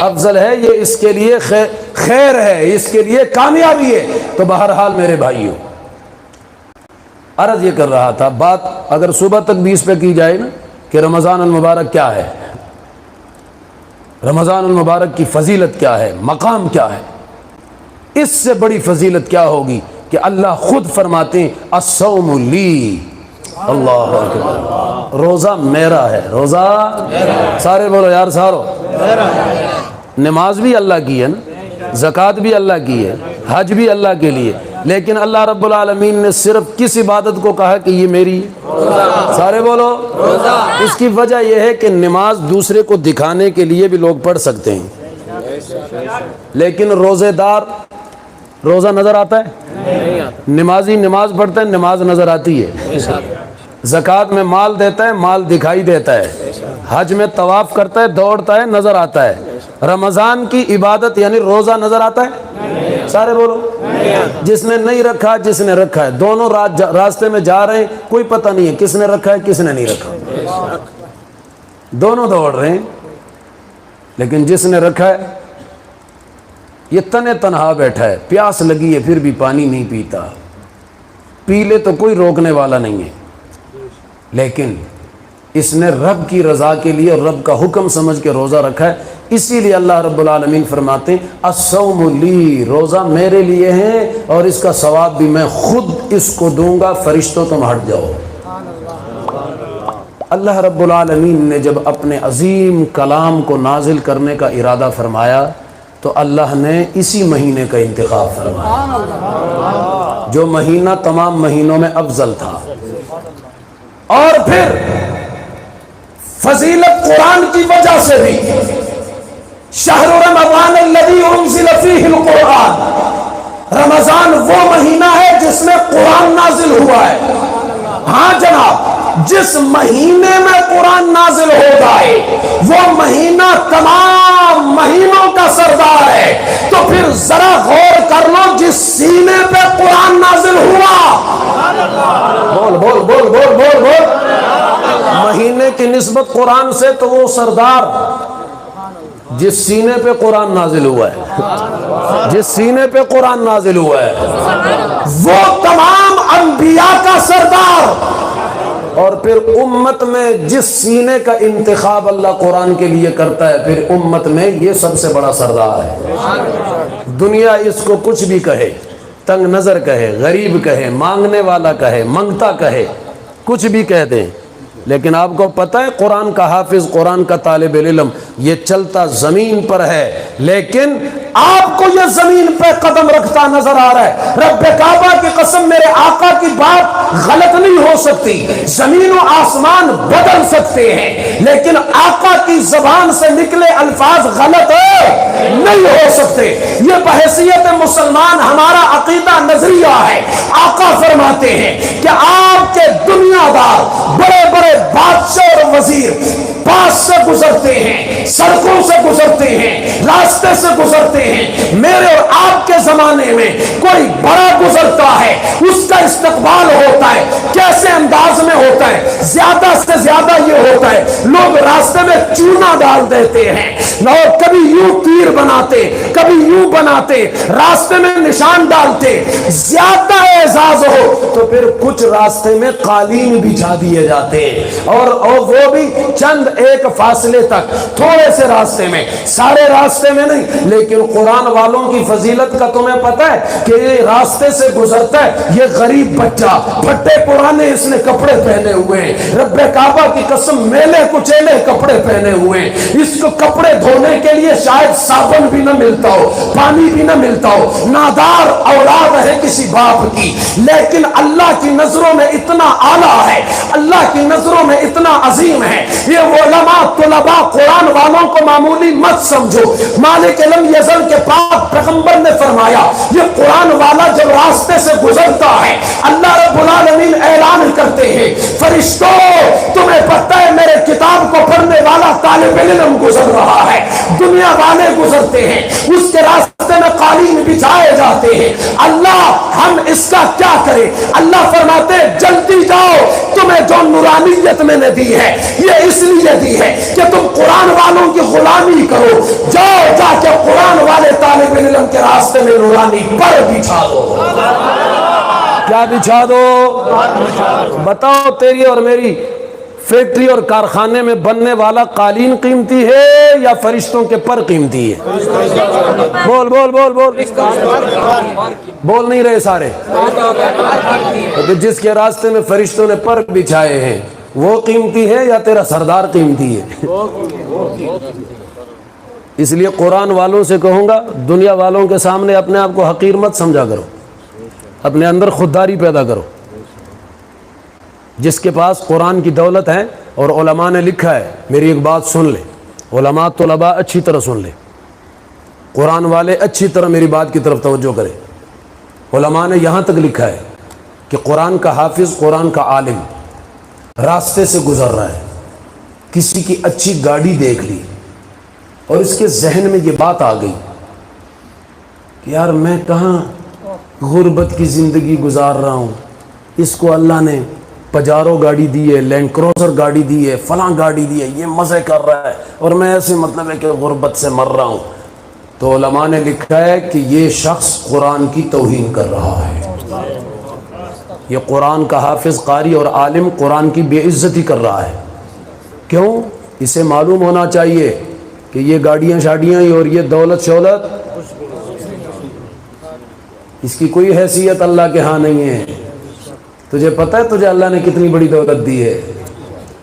افضل ہے، یہ اس کے لیے خیر ہے، اس کے لیے کامیابی ہے۔ تو بہرحال میرے بھائیوں، عرض یہ کر رہا تھا، بات اگر صبح تک بھی اس پہ کی جائے نا کہ رمضان المبارک کیا ہے، رمضان المبارک کی فضیلت کیا ہے، مقام کیا ہے، اس سے بڑی فضیلت کیا ہوگی کہ اللہ خود فرماتے ہیں الصوم لی، اللہ اکبر، روزہ میرا ہے، روزہ سارے بولو یار سارو، نماز بھی اللہ کی ہے نا، زکوٰۃ بھی اللہ کی ہے، حج بھی اللہ کے لیے، لیکن اللہ رب العالمین نے صرف کس عبادت کو کہا کہ یہ میری ہے؟ سارے بولو روزہ۔ اس کی وجہ یہ ہے کہ نماز دوسرے کو دکھانے کے لیے بھی لوگ پڑھ سکتے ہیں، لیکن روزے دار روزہ نظر آتا ہے؟ نمازی نماز پڑھتا ہے، نماز نظر آتی ہے، زکوٰۃ میں مال دیتا ہے، مال دکھائی دیتا ہے، حج میں طواف کرتا ہے، دوڑتا ہے، نظر آتا ہے، رمضان کی عبادت یعنی روزہ نظر آتا ہے؟ سارے بولو، جس نے نہیں رکھا جس نے رکھا ہے، دونوں راستے میں جا رہے ہیں، کوئی پتہ نہیں ہے کس نے رکھا ہے کس نے نہیں رکھا، دونوں دوڑ رہے ہیں، لیکن جس نے رکھا ہے یہ تنے تنہا بیٹھا ہے، پیاس لگی ہے پھر بھی پانی نہیں پیتا، پی لے تو کوئی روکنے والا نہیں ہے، لیکن اس نے رب کی رضا کے لیے رب کا حکم سمجھ کے روزہ رکھا ہے، اسی لیے اللہ رب العالمین فرماتے ہیں الصوم لی، روزہ میرے لیے ہے اور اس کا ثواب بھی میں خود اس کو دوں گا، فرشتوں تم ہٹ جاؤ۔ اللہ رب العالمین نے جب اپنے عظیم کلام کو نازل کرنے کا ارادہ فرمایا تو اللہ نے اسی مہینے کا انتخاب فرمایا، جو مہینہ تمام مہینوں میں افضل تھا، اور پھر فضیلت قرآن کی وجہ سے بھی، شہر رمضان الذی انزل فیہ القرآن، رمضان وہ مہینہ ہے جس میں قرآن نازل ہوا ہے۔ ہاں جناب، جس مہینے میں قرآن نازل ہو جائے وہ مہینہ تمام مہینوں کا سردار ہے، تو پھر ذرا غور کر لو جس سینے پہ قرآن نازل ہوا، بول بول بول بول بول بول، مہینے کی نسبت قرآن سے تو وہ سردار جس سینے پہ قرآن نازل ہوا ہے، جس سینے پہ قرآن نازل ہوا ہے وہ تمام انبیاء کا سردار، اور پھر امت میں جس سینے کا انتخاب اللہ قرآن کے لیے کرتا ہے پھر امت میں یہ سب سے بڑا سردار ہے۔ دنیا اس کو کچھ بھی کہے، تنگ نظر کہے، غریب کہے، مانگنے والا کہے، منگتا کہے، کچھ بھی کہہ دیں، لیکن آپ کو پتہ ہے قرآن کا حافظ، قرآن کا طالب علم یہ چلتا زمین پر ہے، لیکن آپ کو یہ زمین پہ قدم رکھتا نظر آ رہا ہے۔ رب کعبہ کی قسم، میرے آقا کی بات غلط نہیں ہو سکتی، زمین و آسمان بدل سکتے ہیں لیکن آقا کی زبان سے نکلے الفاظ غلط نہیں ہو سکتے۔ یہ بحیثیت مسلمان ہمارا عقیدہ نظریہ ہے۔ آقا فرماتے ہیں کہ آپ کے دنیا دار بڑے بڑے بادشاہ اور وزیر پاس سے گزرتے ہیں، سڑکوں سے گزرتے ہیں، راستے سے گزرتے ہیں، میرے اور آپ کے زمانے میں کوئی بڑا گزرتا ہے، اس کا استقبال ہوتا ہے، کیسے انداز میں ہوتا ہے؟ زیادہ سے زیادہ یہ ہوتا ہے لوگ راستے میں چونا ڈال دیتے ہیں اور کبھی یوں تیر بناتے، کبھی یوں بناتے، راستے میں نشان ڈالتے، زیادہ اعزاز ہو تو پھر کچھ راستے میں قالین بچھا دیے جاتے اور وہ بھی چند ایک فاصلے تک، تھوڑے سے راستے میں، سارے راستے میں نہیں۔ لیکن قرآن والوں کی فضیلت کا تمہیں پتہ ہے کہ یہ راستے سے گزرتا ہے، یہ غریب بچہ پھٹے پرانے اس نے کپڑے پہنے ہوئے ہیں، رب کعبہ کی قسم میلے کچیلے کپڑے پہنے ہوئے ہیں، اس کو کپڑے دھونے کے لیے شاید صابن بھی نہ ملتا ہو، پانی بھی نہ ملتا ہو، نادار اولاد ہے کسی باپ کی، لیکن اللہ کی نظروں میں اتنا اعلیٰ ہے، اللہ کی نظروں میں اتنا عظیم ہے۔ یہ علماء طلباء قرآن والوں کو معمولی مت سمجھو، مالک علم یزل کے پاک پیغمبر نے فرمایا یہ قرآن والا جب راستے سے گزرتا ہے اللہ رب العالمین اعلان کرتے ہیں فرشتوں تمہیں پتہ ہے میرے کتاب کو پڑھنے والا طالب علم گزر رہا ہے، دنیا والے گزرتے ہیں، اس کے راستے راستے میں قالین بچھائے جاتے ہیں، اللہ ہم اس کا کیا کریں؟ اللہ فرماتے ہیں جلدی جاؤ، تمہیں جو نورانیت میں نے دی ہے یہ اس لیے دی ہے کہ تم قرآن والوں کی غلامی کرو، جاؤ جا کے قرآن والے طالب علم کے راستے میں نورانی پر بچھا دو۔ کیا بچھا دو؟ بتاؤ تیری اور میری فیکٹری اور کارخانے میں بننے والا قالین قیمتی ہے یا فرشتوں کے پر قیمتی ہے؟ بول بول بول بول، بول نہیں رہے سارے۔ تو جس کے راستے میں فرشتوں نے پر بچھائے ہیں وہ قیمتی ہے یا تیرا سردار قیمتی ہے؟ اس لیے قرآن والوں سے کہوں گا دنیا والوں کے سامنے اپنے آپ کو حقیر مت سمجھا کرو، اپنے اندر خودداری پیدا کرو۔ جس کے پاس قرآن کی دولت ہے اور علماء نے لکھا ہے، میری ایک بات سن لے، علماء طلباء اچھی طرح سن لے، قرآن والے اچھی طرح میری بات کی طرف توجہ کریں۔ علماء نے یہاں تک لکھا ہے کہ قرآن کا حافظ، قرآن کا عالم راستے سے گزر رہا ہے، کسی کی اچھی گاڑی دیکھ لی اور اس کے ذہن میں یہ بات آ گئی کہ یار میں کہاں غربت کی زندگی گزار رہا ہوں، اس کو اللہ نے پجارو گاڑی دی ہے، لینڈ کروزر گاڑی دی ہے، فلاں گاڑی دی ہے، یہ مزے کر رہا ہے اور میں ایسے مطلب ہے کہ غربت سے مر رہا ہوں۔ تو علماء نے لکھا ہے کہ یہ شخص قرآن کی توہین کر رہا ہے، یہ قرآن کا حافظ، قاری اور عالم قرآن کی بے عزتی کر رہا ہے۔ کیوں؟ اسے معلوم ہونا چاہیے کہ یہ گاڑیاں شاڑیاں اور یہ دولت شولت اس کی کوئی حیثیت اللہ کے ہاں نہیں ہے۔ تجھے پتہ ہے تجھے اللہ نے کتنی بڑی دولت دی ہے؟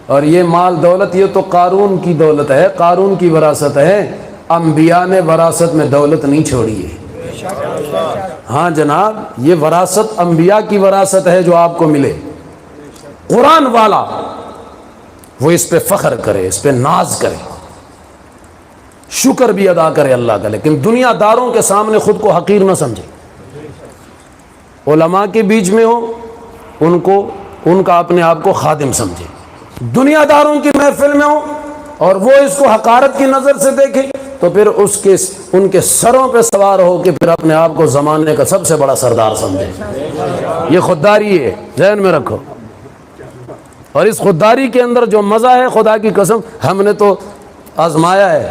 اور یہ مال دولت یہ تو قارون کی دولت ہے، قارون کی وراثت ہے۔ انبیاء نے وراثت میں دولت نہیں چھوڑی ہے۔ ہاں جناب، یہ وراثت انبیاء کی وراثت ہے جو آپ کو ملے۔ قرآن والا وہ اس پہ فخر کرے، اس پہ ناز کرے، شکر بھی ادا کرے اللہ کا، لیکن دنیا داروں کے سامنے خود کو حقیر نہ سمجھے۔ علماء کے بیچ میں ہو ان کا اپنے آپ کو خادم سمجھے، دنیا داروں کی محفل میں ہو اور وہ اس کو حقارت کی نظر سے دیکھے تو پھر ان کے سروں پہ سوار ہو کے پھر اپنے آپ کو زمانے کا سب سے بڑا سردار سمجھے۔ یہ خودداری ہے، ذہن میں رکھو۔ اور اس خودداری کے اندر جو مزہ ہے، خدا کی قسم ہم نے تو آزمایا ہے،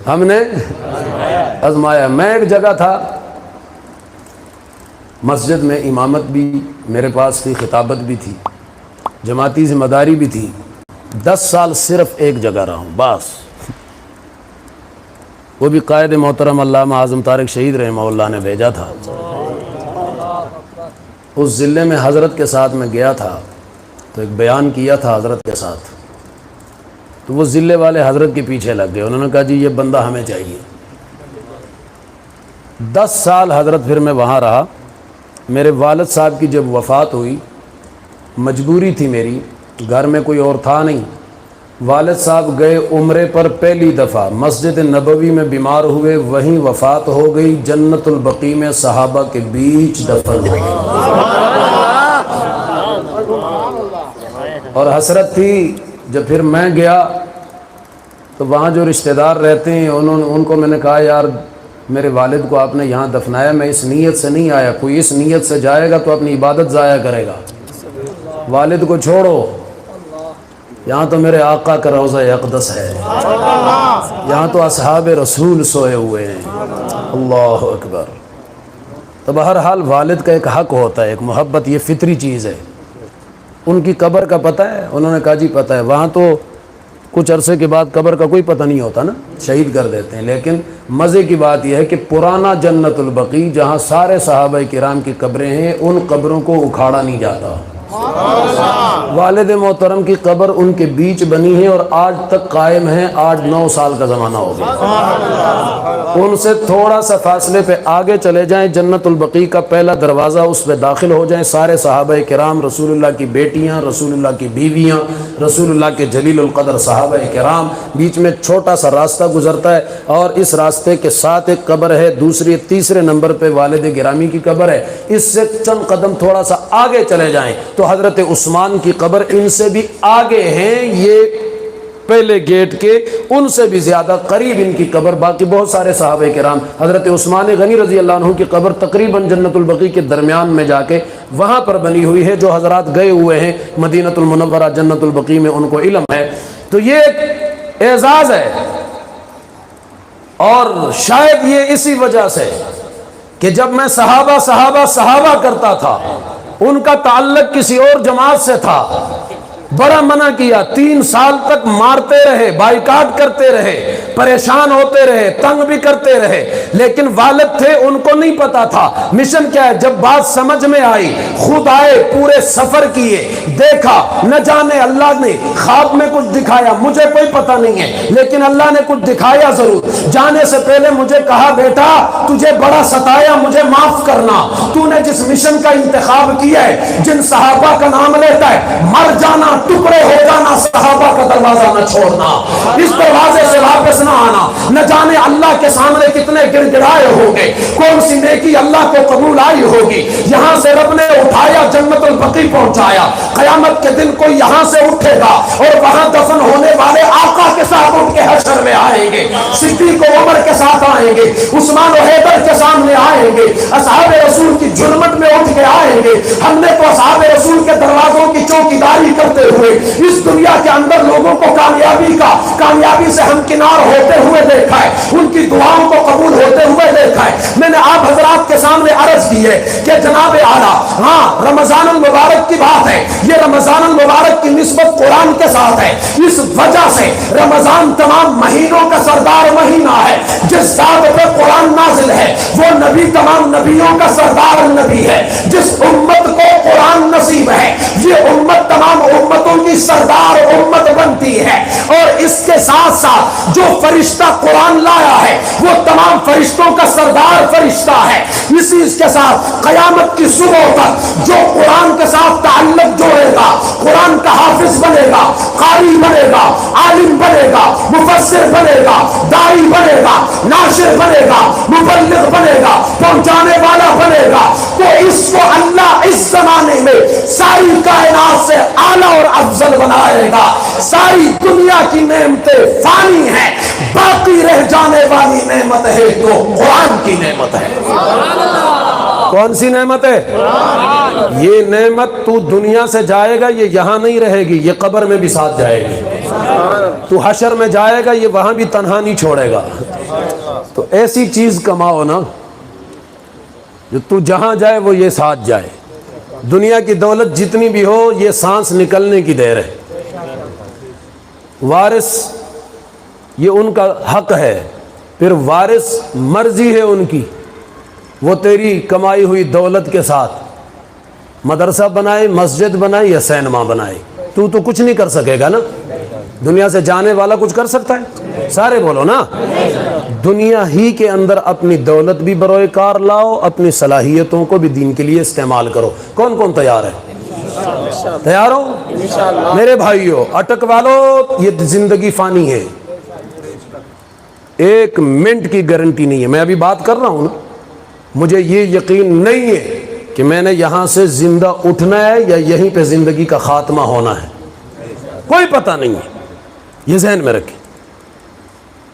ہم نے آزمایا۔ میں ایک جگہ تھا، مسجد میں امامت بھی میرے پاس تھی، خطابت بھی تھی، جماعتی ذمہ داری بھی تھی۔ 10 سال صرف ایک جگہ رہا ہوں بس، وہ بھی قائد محترم علامہ اعظم طارق شہید رحمہ اللہ نے بھیجا تھا۔ اس ضلع میں حضرت کے ساتھ میں گیا تھا تو ایک بیان کیا تھا حضرت کے ساتھ، تو وہ ضلع والے حضرت کے پیچھے لگ گئے، انہوں نے کہا جی یہ بندہ ہمیں چاہیے۔ 10 سال حضرت پھر میں وہاں رہا۔ میرے والد صاحب کی جب وفات ہوئی، مجبوری تھی میری، گھر میں کوئی اور تھا نہیں، والد صاحب گئے عمرے پر پہلی دفعہ، مسجد نبوی میں بیمار ہوئے، وہیں وفات ہو گئی، جنت البقیع میں صحابہ کے بیچ دفن ہو گئی۔ اور حسرت تھی جب پھر میں گیا تو وہاں جو رشتہ دار رہتے ہیں ان کو میں نے کہا یار میرے والد کو آپ نے یہاں دفنایا، میں اس نیت سے نہیں آیا، کوئی اس نیت سے جائے گا تو اپنی عبادت ضائع کرے گا، والد کو چھوڑو، یہاں تو میرے آقا کا روضہ اقدس ہے، یہاں تو اصحاب رسول سوئے ہوئے ہیں۔ اللہ اکبر۔ تو بہرحال والد کا ایک حق ہوتا ہے، ایک محبت، یہ فطری چیز ہے۔ ان کی قبر کا پتہ ہے؟ انہوں نے کہا جی پتہ ہے۔ وہاں تو کچھ عرصے کے بعد قبر کا کوئی پتہ نہیں ہوتا نا، شہید کر دیتے ہیں، لیکن مزے کی بات یہ ہے کہ پرانا جنت البقیع جہاں سارے صحابہ کرام کی قبریں ہیں، ان قبروں کو اکھاڑا نہیں جاتا۔ والد محترم کی قبر ان کے بیچ بنی ہے اور آج تک قائم ہے، 8-9 سال کا زمانہ ہو گیا۔ ان سے تھوڑا سا فاصلے پہ آگے چلے جائیں، جنت البقیع کا پہلا دروازہ، اس پہ داخل ہو جائیں، سارے صحابہ کرام، رسول اللہ کی بیٹیاں، رسول اللہ کی بیویاں، رسول اللہ کے جلیل القدر صحابہ کرام، بیچ میں چھوٹا سا راستہ گزرتا ہے اور اس راستے کے ساتھ ایک قبر ہے، تیسرے نمبر پہ والد گرامی کی قبر ہے۔ اس سے چند قدم تھوڑا سا آگے چلے جائیں تو حضرت عثمان کی قبر ان سے بھی آگے ہیں۔ یہ پہلے گیٹ کے ان سے بھی زیادہ قریب ان کی قبر. باقی بہت سارے صحابہ کرام، حضرت عثمان غنی رضی اللہ عنہ کی قبر تقریباً جنت البقیع کے درمیان میں جا کے وہاں پر بنی ہوئی ہے. جو حضرات گئے ہوئے ہیں مدینۃ المنورہ جنت البقیع میں ان کو علم ہے. تو یہ ایک اعزاز ہے، اور شاید یہ اسی وجہ سے کہ جب میں صحابہ صحابہ صحابہ کرتا تھا، ان کا تعلق کسی اور جماعت سے تھا، بڑا منع کیا، 3 سال تک مارتے رہے، بائیکاٹ کرتے رہے، پریشان ہوتے رہے، تنگ بھی کرتے رہے، لیکن والد تھے ان کو نہیں پتا تھا مشن کیا ہے. جب بات سمجھ میں آئی، خود آئے، پورے سفر کیے، دیکھا، نہ جانے اللہ نے خواب میں کچھ دکھایا، مجھے کوئی پتہ نہیں ہے، لیکن اللہ نے کچھ دکھایا ضرور. جانے سے پہلے مجھے کہا بیٹا تجھے بڑا ستایا، مجھے معاف کرنا، تو نے جس مشن کا انتخاب کیا ہے، جن صحابہ کا نام لیتا ہے، مر جانا، ٹکڑے ہو جانا، صحابہ کا دروازہ نہ چھوڑنا، اس دروازے سے واپس نہ آنا. نہ جانے اللہ کے سامنے کتنے گڑ گڑائے ہوں گے، کون سی نیکی اللہ کو قبول آئی ہوگی. یہاں سے رب نے اٹھایا، جنت البقیع پہنچایا. قیامت کے دن کوئی یہاں سے اٹھے گا اور وہاں دفن ہونے والے آقا کے ساتھ اٹھ کے حشر میں آئیں گے، صدیق و عمر کے ساتھ آئیں گے، عثمان و حیدر کے سامنے آئیں گے، اصحاب رسول کی جرمت میں اٹھ کے آئیں گے. ہم نے تو اصحاب رسول کے دروازوں کی چوکیداری کرتے ہوئے اس دنیا کے اندر لوگوں کو کامیابی سے ہمکنار ہوتے ہوئے دیکھا ہے، ان کی دعاؤں کو قبول ہوتے ہوئے دیکھا ہے. میں نے آپ حضرات کے سامنے عرض کی ہے کہ جناب اعلیٰ، ہاں رمضان المبارک کی بات ہے، یہ رمضان المبارک کی نسبت قرآن کے ساتھ ہے. اس وجہ سے رمضان تمام مہینوں کا سردار مہینہ ہے. جس ذات پہ قرآن نازل ہے وہ نبی تمام نبیوں کا سردار نبی ہے. جس امت کو قرآن نصیب ہے، یہ امت تمام امتوں کی سردار امت بنتی ہے. اور اس کے ساتھ ساتھ جو فرشتہ قرآن لایا ہے وہ تمام فرشتوں کا سردار فرشتہ ہے. اسی کے ساتھ قیامت کی صبح تک جو قرآن کے ساتھ تعلق جوڑے گا، قرآن کا حافظ بنے گا، قاری بنے گا، عالم بنے گا، مفسر بنے گا، داعی بنے گا، ناشر بنے گا، مبلغ بنے گا، پہنچانے والا بنے گا، تو اس کو اللہ اس زمانے میں ساری کائنات سے اعلیٰ اور افضل بنائے گا. ساری دنیا کی نعمتیں فانی ہیں، باقی رہ جانے والی نعمت ہے تو قرآن کی نعمت ہے. کون سی نعمت ہے؟ یہ نعمت تو دنیا سے جائے گا، یہ یہاں نہیں رہے گی، یہ قبر میں بھی ساتھ جائے گی. تو حشر میں جائے گا، یہ وہاں بھی تنہا نہیں چھوڑے گا. تو ایسی چیز کماؤ نا جو تو جہاں جائے وہ یہ ساتھ جائے. دنیا کی دولت جتنی بھی ہو، یہ سانس نکلنے کی دیر ہے. وارث یہ ان کا حق ہے، پھر وارث مرضی ہے ان کی، وہ تیری کمائی ہوئی دولت کے ساتھ مدرسہ بنائے، مسجد بنائے یا سینما بنائے، تو کچھ نہیں کر سکے گا نا. دنیا سے جانے والا کچھ کر سکتا ہے؟ سارے بولو نا. دنیا ہی کے اندر اپنی دولت بھی بروئے کار لاؤ، اپنی صلاحیتوں کو بھی دین کے لیے استعمال کرو. کون کون تیار ہے؟ تیار ہو میرے بھائیو؟ اٹک والو، یہ زندگی فانی ہے، 1 منٹ کی گارنٹی نہیں ہے. میں ابھی بات کر رہا ہوں نا، مجھے یہ یقین نہیں ہے کہ میں نے یہاں سے زندہ اٹھنا ہے یا یہیں پہ زندگی کا خاتمہ ہونا ہے. کوئی پتہ نہیں ہے، یہ ذہن میں رکھیں.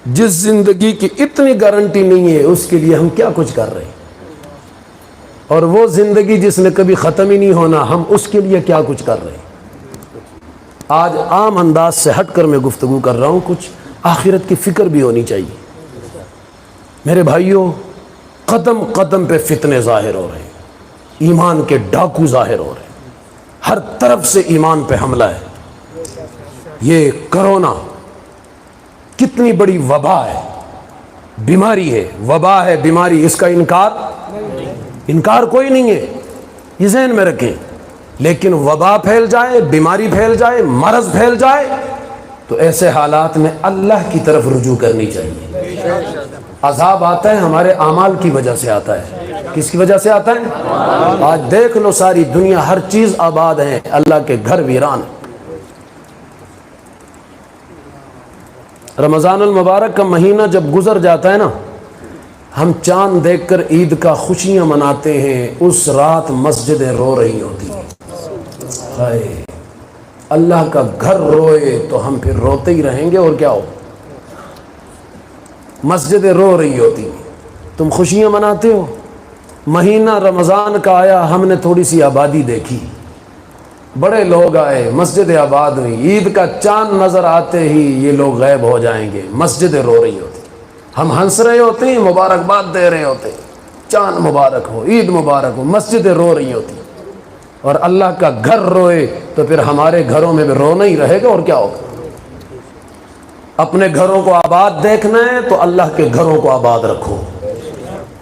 جس زندگی کی اتنی گارنٹی نہیں ہے اس کے لیے ہم کیا کچھ کر رہے ہیں، اور وہ زندگی جس نے کبھی ختم ہی نہیں ہونا، ہم اس کے لیے کیا کچھ کر رہے ہیں. آج عام انداز سے ہٹ کر میں گفتگو کر رہا ہوں، کچھ آخرت کی فکر بھی ہونی چاہیے. میرے بھائیوں، قدم قدم پہ فتنے ظاہر ہو رہے ہیں، ایمان کے ڈاکو ظاہر ہو رہے ہیں، ہر طرف سے ایمان پہ حملہ ہے. یہ کرونا کتنی بڑی وبا ہے، بیماری ہے، وبا ہے، بیماری، اس کا انکار کوئی نہیں ہے، یہ ذہن میں رکھیں. لیکن وبا پھیل جائے، بیماری پھیل جائے، مرض پھیل جائے تو ایسے حالات میں اللہ کی طرف رجوع کرنی چاہیے. عذاب آتا ہے ہمارے اعمال کی وجہ سے آتا ہے. کس کی وجہ سے آتا ہے؟ آج دیکھ لو ساری دنیا، ہر چیز آباد ہے، اللہ کے گھر ویران. رمضان المبارک کا مہینہ جب گزر جاتا ہے نا، ہم چاند دیکھ کر عید کا خوشیاں مناتے ہیں، اس رات مسجدیں رو رہی ہوتی ہیں. اللہ کا گھر روئے تو ہم پھر روتے ہی رہیں گے، اور کیا ہو؟ مسجدیں رو رہی ہوتی، تم خوشیاں مناتے ہو۔ مہینہ رمضان کا آیا، ہم نے تھوڑی سی آبادی دیکھی، بڑے لوگ آئے، مسجد آباد ہوئی، عید کا چاند نظر آتے ہی یہ لوگ غائب ہو جائیں گے، مسجدیں رو رہی ہوتی، ہم ہنس رہے ہوتے ہیں، مبارکباد دے رہے ہوتے ہیں، چاند مبارک ہو، عید مبارک ہو، مسجدیں رو رہی ہوتی، اور اللہ کا گھر روئے تو پھر ہمارے گھروں میں بھی رونا ہی رہے گا، اور کیا ہوگا؟ اپنے گھروں کو آباد دیکھنا ہے تو اللہ کے گھروں کو آباد رکھو۔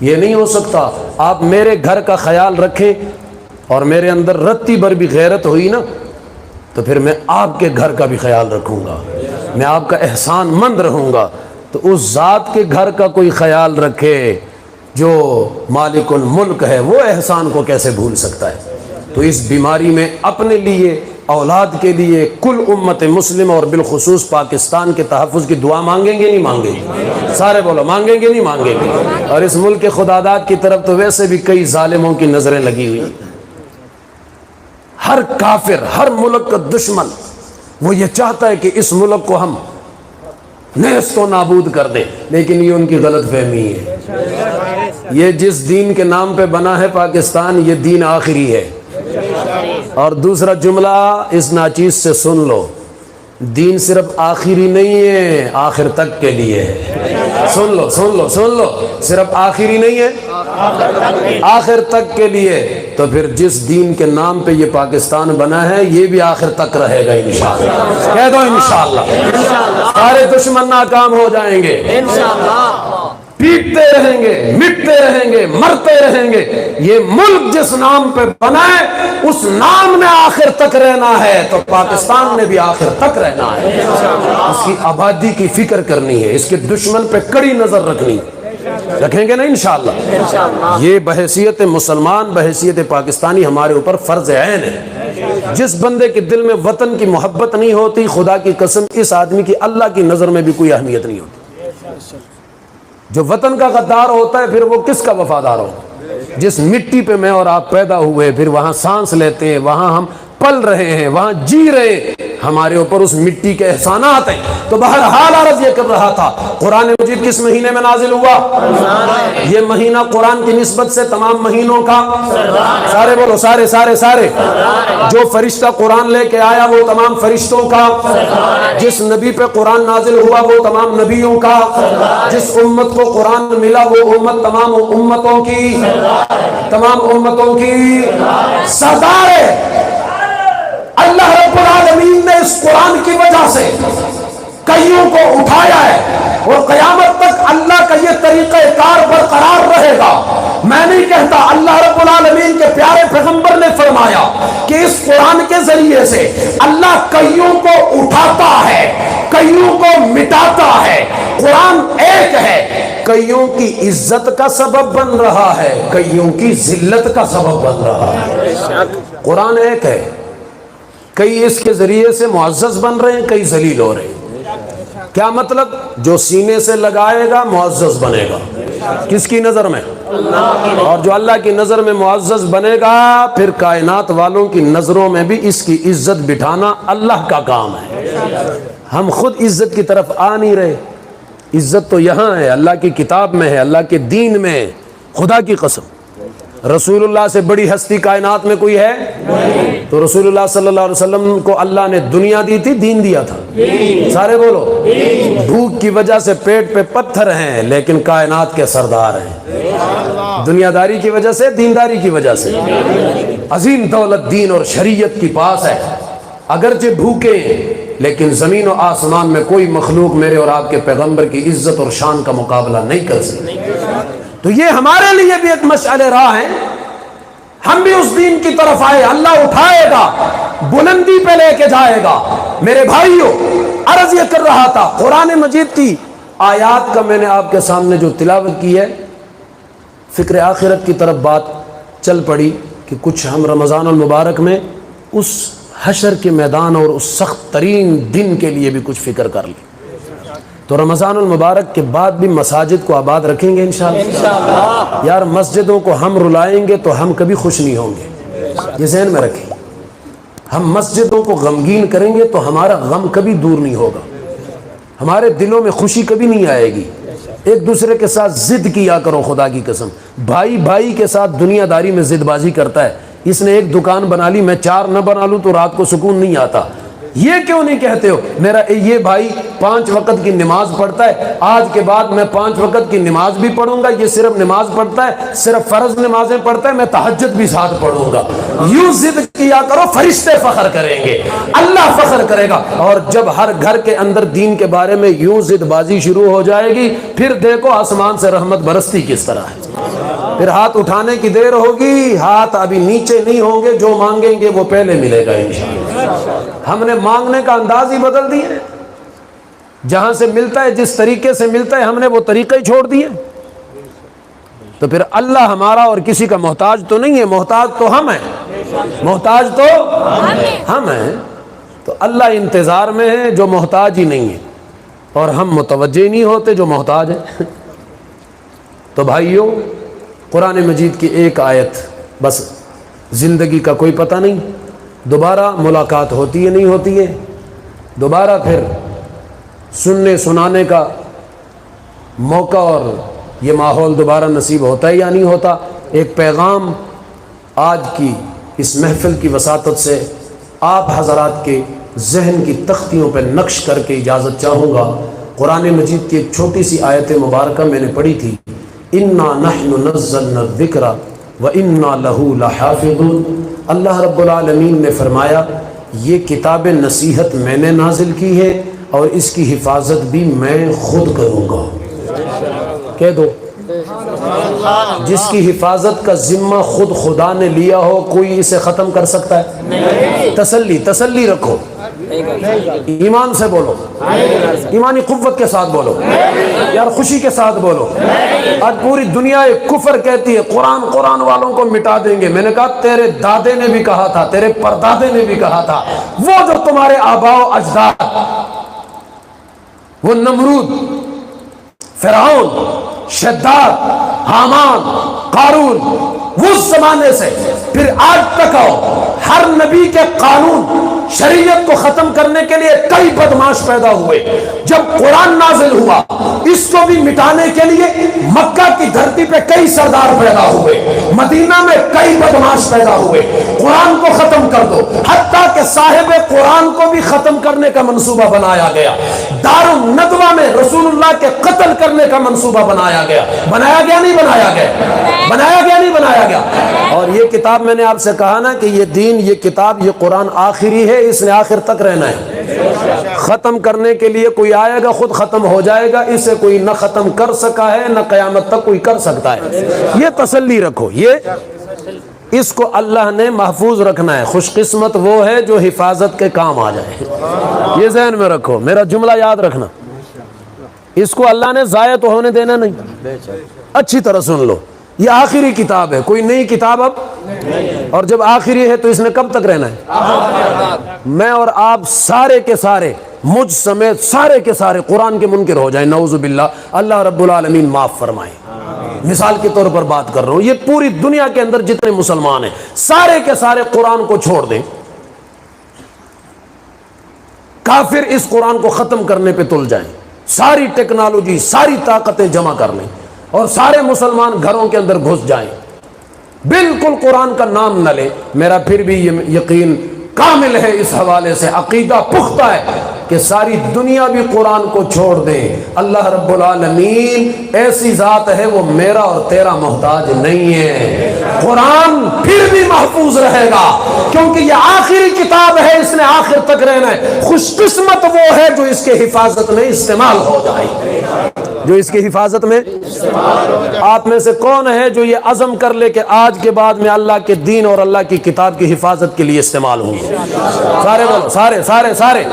یہ نہیں ہو سکتا آپ میرے گھر کا خیال رکھیں اور میرے اندر رتی بھر بھی غیرت ہوئی نا تو پھر میں آپ کے گھر کا بھی خیال رکھوں گا، میں آپ کا احسان مند رہوں گا۔ تو اس ذات کے گھر کا کوئی خیال رکھے جو مالک الملک ہے، وہ احسان کو کیسے بھول سکتا ہے؟ تو اس بیماری میں اپنے لیے، اولاد کے لیے، کل امت مسلم اور بالخصوص پاکستان کے تحفظ کی دعا مانگیں گے نہیں مانگیں گے؟ سارے بولو، مانگیں گے نہیں مانگیں گے؟ اور اس ملک کے خداداد کی طرف تو ویسے بھی کئی ظالموں کی نظریں لگی ہوئی، ہر کافر، ہر ملک کا دشمن وہ یہ چاہتا ہے کہ اس ملک کو ہم نیست و نابود کر دیں، لیکن یہ ان کی غلط فہمی ہے۔ یہ جس دین کے نام پہ بنا ہے پاکستان، یہ دین آخری ہے۔ اور دوسرا جملہ اس ناچیز سے سن لو، دین صرف آخری نہیں ہے، آخر تک کے لیے ہے۔ سن لو سن لو سن لو، صرف آخری نہیں ہے، آخر تک کے لیے۔ تو پھر جس دین کے نام پہ یہ پاکستان بنا ہے، یہ بھی آخر تک رہے گا انشاءاللہ۔ کہہ دو انشاءاللہ۔ سارے دشمن ناکام ہو جائیں گے، پیٹتے رہیں گے، مٹتے رہیں گے، مرتے رہیں گے۔ یہ ملک جس نام پہ بنا ہے اس نام نے آخر تک رہنا ہے، تو پاکستان نے بھی آخر تک رہنا ہے۔ اس کی آبادی کی فکر کرنی ہے، اس کے دشمن پہ کڑی نظر رکھنی ہے۔ رکھیں گے نا انشاءاللہ؟ یہ بحیثیت مسلمان، بحیثیت پاکستانی ہمارے اوپر فرض عین ہے۔ جس بندے کے دل میں وطن کی محبت نہیں ہوتی، خدا کی قسم اس آدمی کی اللہ کی نظر میں بھی کوئی اہمیت نہیں ہوتی۔ جو وطن کا غدار ہوتا ہے پھر وہ کس کا وفادار ہوگا؟ جس مٹی پہ میں اور آپ پیدا ہوئے، پھر وہاں سانس لیتے ہیں، وہاں ہم پل رہے ہیں، وہاں جی رہے ہیں، ہمارے اوپر اس مٹی کے احسانات ہیں۔ تو بہرحال عرض یہ کر رہا تھا، قرآن مجید کس مہینے میں نازل ہوا؟ یہ مہینہ قرآن کی نسبت سے تمام مہینوں کا، سارے بولو، سارے سارے سارے، جو فرشتہ قرآن لے کے آیا وہ تمام فرشتوں کا، جس نبی پہ قرآن نازل ہوا وہ تمام نبیوں کا، جس امت کو قرآن ملا وہ امت تمام امتوں کی، تمام امتوں کی سردار ہے۔ اللہ رب العالمین نے اس قرآن کی وجہ سے کئیوں کو اٹھایا ہے، اور قیامت تک اللہ کا یہ طریقہ کار برقرار رہے گا۔ میں نہیں کہتا، اللہ رب العالمین کے پیارے پیغمبر نے فرمایا کہ اس قرآن کے ذریعے سے اللہ کئیوں کو اٹھاتا ہے، کئیوں کو مٹاتا ہے۔ قرآن ایک ہے، کئیوں کی عزت کا سبب بن رہا ہے، کئیوں کی ذلت کا سبب بن رہا ہے۔ قرآن ایک ہے، کئی اس کے ذریعے سے معزز بن رہے ہیں، کئی ذلیل ہو رہے ہیں۔ کیا مطلب؟ جو سینے سے لگائے گا معزز بنے گا، کس کی نظر میں؟ اور جو اللہ کی نظر میں معزز بنے گا، پھر کائنات والوں کی نظروں میں بھی اس کی عزت بٹھانا اللہ کا کام ہے۔ ہم خود عزت کی طرف آ نہیں رہے۔ عزت تو یہاں ہے، اللہ کی کتاب میں ہے، اللہ کے دین میں ہے۔ خدا کی قسم رسول اللہ سے بڑی ہستی کائنات میں کوئی ہے؟ تو رسول اللہ صلی اللہ علیہ وسلم کو اللہ نے دنیا دی تھی، دین دیا تھا؟ سارے بولو، بھوک کی وجہ سے پیٹ پہ پتھر ہیں لیکن کائنات کے سردار ہیں۔ دنیا داری کی وجہ سے، دینداری کی وجہ سے عظیم دولت دین اور شریعت کی پاس ہے۔ اگرچہ بھوکے لیکن زمین و آسمان میں کوئی مخلوق میرے اور آپ کے پیغمبر کی عزت اور شان کا مقابلہ نہیں کر سکتی۔ تو یہ ہمارے لیے بھی ایک مشعل راہ ہے، ہم بھی اس دین کی طرف آئے، اللہ اٹھائے گا، بلندی پہ لے کے جائے گا۔ میرے بھائیوں، عرض یہ کر رہا تھا، قرآن مجید کی آیات کا میں نے آپ کے سامنے جو تلاوت کی ہے، فکر آخرت کی طرف بات چل پڑی کہ کچھ ہم رمضان المبارک میں اس حشر کے میدان اور اس سخت ترین دن کے لیے بھی کچھ فکر کر لیں۔ تو رمضان المبارک کے بعد بھی مساجد کو آباد رکھیں گے انشاءاللہ۔ یار مسجدوں کو ہم رلائیں گے تو ہم کبھی خوش نہیں ہوں گے، یہ ذہن میں رکھیں۔ ہم مسجدوں کو غمگین کریں گے تو ہمارا غم کبھی دور نہیں ہوگا، ہمارے دلوں میں خوشی کبھی نہیں آئے گی۔ ایک دوسرے کے ساتھ ضد کیا کرو، خدا کی قسم، بھائی بھائی کے ساتھ دنیا داری میں ضد بازی کرتا ہے، اس نے ایک دکان بنا لی، میں 4 نہ بنا لوں تو رات کو سکون نہیں آتا، یہ کیوں نہیں کہتے ہو میرا یہ بھائی 5 وقت کی نماز پڑھتا ہے، آج کے بعد میں 5 وقت کی نماز بھی پڑھوں گا، یہ صرف نماز پڑھتا ہے، صرف فرض نمازیں پڑھتا ہے، میں تہجد بھی ساتھ پڑھوں گا۔ یوں ضد کیا کرو، فرشتے فخر کریں گے، اللہ فخر کرے گا۔ اور جب ہر گھر کے اندر دین کے بارے میں یوں ضد بازی شروع ہو جائے گی، پھر دیکھو آسمان سے رحمت برستی کس طرح ہے۔ پھر ہاتھ اٹھانے کی دیر ہوگی، ہاتھ ابھی نیچے نہیں ہوں گے، جو مانگیں گے وہ پہلے ملے گا انشاءاللہ۔ ہم نے مانگنے کا انداز ہی بدل دیا ہے، جہاں سے ملتا ہے، جس طریقے سے ملتا ہے، ہم نے وہ طریقے ہی چھوڑ دیے۔ تو پھر اللہ ہمارا اور کسی کا محتاج تو نہیں ہے، محتاج تو ہم ہیں، محتاج تو ہم ہیں۔ تو اللہ انتظار میں ہے جو محتاج ہی نہیں ہے، اور ہم متوجہ نہیں ہوتے جو محتاج ہیں۔ تو بھائیوں، قرآن مجید کی ایک آیت، بس زندگی کا کوئی پتہ نہیں، دوبارہ ملاقات ہوتی ہے نہیں ہوتی ہے، دوبارہ پھر سننے سنانے کا موقع اور یہ ماحول دوبارہ نصیب ہوتا ہے یا نہیں ہوتا۔ ایک پیغام آج کی اس محفل کی وساطت سے آپ حضرات کے ذہن کی تختیوں پہ نقش کر کے اجازت چاہوں گا۔ قرآن مجید کی ایک چھوٹی سی آیت مبارکہ میں نے پڑھی تھی، اِنَّا نَحْنُ نَزَّلْنَا الذِّكْرَ وَإِنَّا لَهُ لَحَافِظُونَ۔ اللہ رب العالمین نے فرمایا یہ کتاب نصیحت میں نے نازل کی ہے اور اس کی حفاظت بھی میں خود کروں گا۔ کہہ دو، جس کی حفاظت کا ذمہ خود خدا نے لیا ہو، کوئی اسے ختم کر سکتا ہے؟ تسلی رکھو، ایمان سے بولو، ایمانی قوت کے ساتھ بولو یار، خوشی کے ساتھ بولو۔ آج پوری دنیا کفر کہتی ہے، قرآن والوں کو مٹا دیں گے۔ میں نے کہا تیرے دادے نے بھی کہا تھا، تیرے پردادے نے بھی کہا تھا، وہ جو تمہارے آباء و اجداد، وہ نمرود، فرعون، شداد، حامان، قارون، وہ زمانے سے پھر آج تک آؤ، ہر نبی کے قانون شریعت کو ختم کرنے کے لیے کئی بدماش پیدا ہوئے۔ جب قرآن نازل ہوا، اس کو بھی مٹانے کے لیے مکہ کی دھرتی پہ کئی سردار پیدا ہوئے، مدینہ میں کئی بدماش پیدا ہوئے، قرآن کو ختم کر دو، حتیٰ کہ صاحب قرآن کو بھی ختم کرنے کا منصوبہ بنایا گیا، دار الندوہ میں رسول اللہ کے قتل کرنے کا منصوبہ بنایا گیا۔ بنایا گیا نہیں بنایا گیا؟ بنایا گیا نہیں بنایا گیا؟ اور یہ کتاب میں نے آپ سے کہا نا کہ یہ دین، یہ کتاب، یہ قرآن آخری ہے، اس نے آخر تک رہنا ہے۔ ختم کرنے کے لیے کوئی آئے گا خود ختم ہو جائے گا، اسے کوئی نہ ختم کر سکا ہے نہ قیامت تک کوئی کر سکتا ہے۔ یہ تسلی رکھو، یہ اس کو اللہ نے محفوظ رکھنا ہے۔ خوش قسمت وہ ہے جو حفاظت کے کام آ جائے، یہ ذہن میں رکھو، میرا جملہ یاد رکھنا، اس کو اللہ نے ضائع تو ہونے دینا نہیں۔ اچھی طرح سن لو، یہ آخری کتاب ہے، کوئی نئی کتاب اب، اور جب آخری ہے تو اس نے کب تک رہنا ہے؟ میں اور آپ سارے کے سارے، مجھ سمیت سارے کے سارے قرآن کے منکر ہو جائیں، نعوذ باللہ، اللہ رب العالمین معاف فرمائے۔ مثال کے طور پر بات کر رہا ہوں، یہ پوری دنیا کے اندر جتنے مسلمان ہیں سارے کے سارے قرآن کو چھوڑ دیں، کافر اس قرآن کو ختم کرنے پہ تل جائیں، ساری ٹیکنالوجی، ساری طاقتیں جمع کر لیں اور سارے مسلمان گھروں کے اندر گھس جائیں، بالکل قرآن کا نام نہ لیں، میرا پھر بھی یہ یقین کامل ہے، اس حوالے سے عقیدہ پختہ ہے کہ ساری دنیا بھی قرآن کو چھوڑ دے، اللہ رب العالمین ایسی ذات ہے، وہ میرا اور تیرا محتاج نہیں ہے، قرآن پھر بھی محفوظ رہے گا، کیونکہ یہ آخری کتاب ہے، اس نے آخر تک رہنا ہے۔ خوش قسمت وہ ہے جو اس کے حفاظت میں استعمال ہو جائے، جو اس کی حفاظت میں۔ آپ میں سے کون ہے جو یہ عزم کر لے کہ آج کے بعد میں اللہ کے دین اور اللہ کی کتاب کی حفاظت کے لیے استعمال ہوں؟ سارے بولو، سارے سارے سارے۔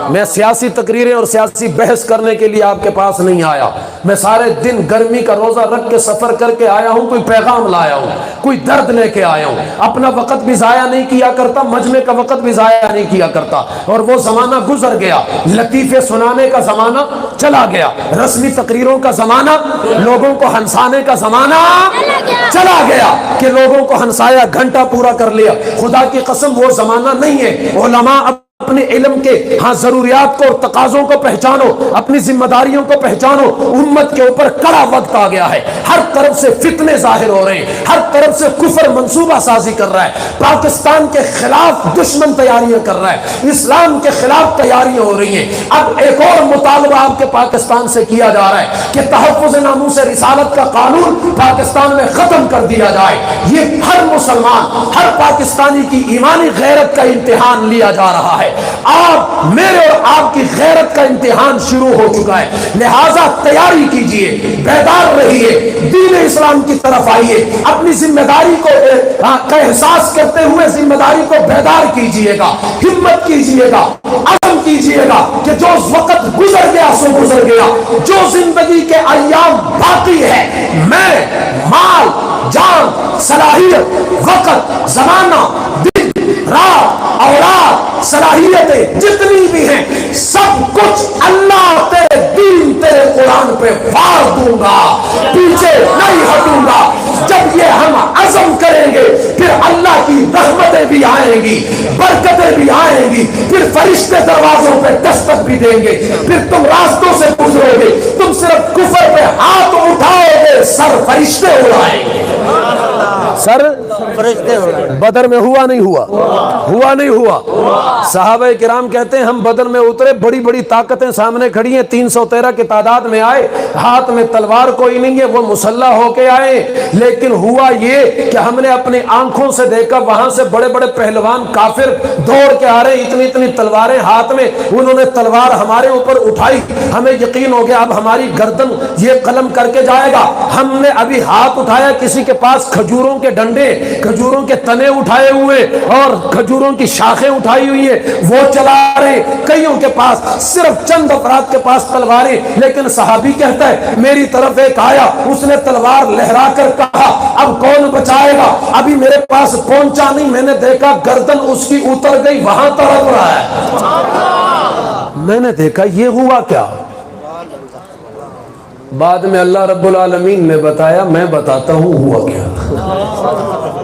میں سیاسی تقریریں اور سیاسی بحث کرنے کے لیے آپ کے پاس نہیں آیا، میں سارے دن گرمی کا روزہ رکھ کے سفر کر کے آیا ہوں، کوئی پیغام لایا ہوں۔ کوئی درد لے کے آیا ہوں. اپنا وقت بھی ضائع نہیں کیا کرتا, مجمع کا وقت بھی ضائع نہیں کیا کرتا. اور وہ زمانہ گزر گیا, لطیفے سنانے کا زمانہ چلا گیا, رسمی تقریروں کا زمانہ, لوگوں کو ہنسانے کا زمانہ چلا گیا کہ لوگوں کو ہنسایا, گھنٹہ پورا کر لیا. خدا کی قسم وہ زمانہ نہیں ہے. علماء اپنے علم کے ضروریات کو اور تقاضوں کو پہچانو, اپنی ذمہ داریوں کو پہچانو. امت کے اوپر کڑا وقت آ گیا ہے, ہر طرف سے فتنے ظاہر ہو رہے ہیں, ہر طرف سے کفر منصوبہ سازی کر رہا ہے, پاکستان کے خلاف دشمن تیاریاں کر رہا ہے, اسلام کے خلاف تیاریاں ہو رہی ہیں. اب ایک اور مطالبہ آپ کے پاکستان سے کیا جا رہا ہے کہ تحفظ ناموس رسالت کا قانون پاکستان میں ختم کر دیا جائے. یہ ہر مسلمان, ہر پاکستانی کی ایمانی غیرت کا امتحان لیا جا رہا ہے. آپ میرے اور آپ کی غیرت کا امتحان شروع ہو چکا ہے, لہذا تیاری کیجئے, بیدار رہیے, دین اسلام کی طرف آئیے, اپنی ذمہ داری کو کا احساس کرتے ہوئے ذمہ داری کو بیدار کیجئے گا, ہمت کیجئے گا, عزم کیجئے گا کہ جو وقت گزر گیا سو گزر گیا, جو زندگی کے ایام باقی ہے, میں مال, جان, صلاحیت, وقت, زمانہ, دن, رات, اولاد, صلاحیتیں جتنی بھی ہیں, سب کچھ اللہ تیرے دین, تیرے قرآن پہ وار دوں گا, پیچھے نہیں ہٹوں گا. جب یہ ہم عزم کریں گے پھر اللہ کی رحمتیں بھی آئیں گی, برکتیں بھی آئیں گی, پھر فرشتے دروازوں پہ دستک بھی دیں گے, پھر تم راستوں سے گزرو گے, تم صرف کفر پہ ہاتھ اٹھاؤ گے, سر فرشتے اڑائیں گے. سر فرشتے اڑائیں گے. بدر میں ہوا نہیں ہوا, ہوا نہیں ہوا. صحابہ کرام کہتے ہیں ہم بدر میں اترے, بڑی بڑی طاقتیں سامنے کھڑی ہیں, 313 کی تعداد میں آئے, ہاتھ میں تلوار کوئی نہیں ہے, وہ مسلح ہو کے آئے. لیکن ہوا یہ کہ ہم نے اپنی آنکھوں سے دیکھا وہاں سے بڑے بڑے پہلوان کافر دوڑ کے آ رہے, اتنی اتنی تلواریں ہاتھ میں, انہوں نے تلوار ہمارے اوپر اٹھائی, ہمیں یقین ہو گیا اب ہماری گردن یہ قلم کر کے جائے گا. ہم نے ابھی ہاتھ اٹھایا, کسی کے پاس کھجوروں کے ڈنڈے, کھجوروں کے تنے اٹھائے ہوئے اور کھجوروں کی شاخیں اٹھائی ہوئی ہیں, وہ چلا رہے. کئیوں کے پاس, صرف چند افراد کے پاس تلواریں. لیکن صحابی کہتا ہے میری طرف ایک آیا, اس نے تلوار لہرا کر کہا اب کون بچائے گا, ابھی میرے پاس پہنچا نہیں, میں نے دیکھا گردن اس کی اتر گئی, وہاں تڑپ رہا ہے. میں نے دیکھا یہ ہوا کیا. بعد میں اللہ رب العالمین نے بتایا, میں بتاتا ہوں ہوا کیا.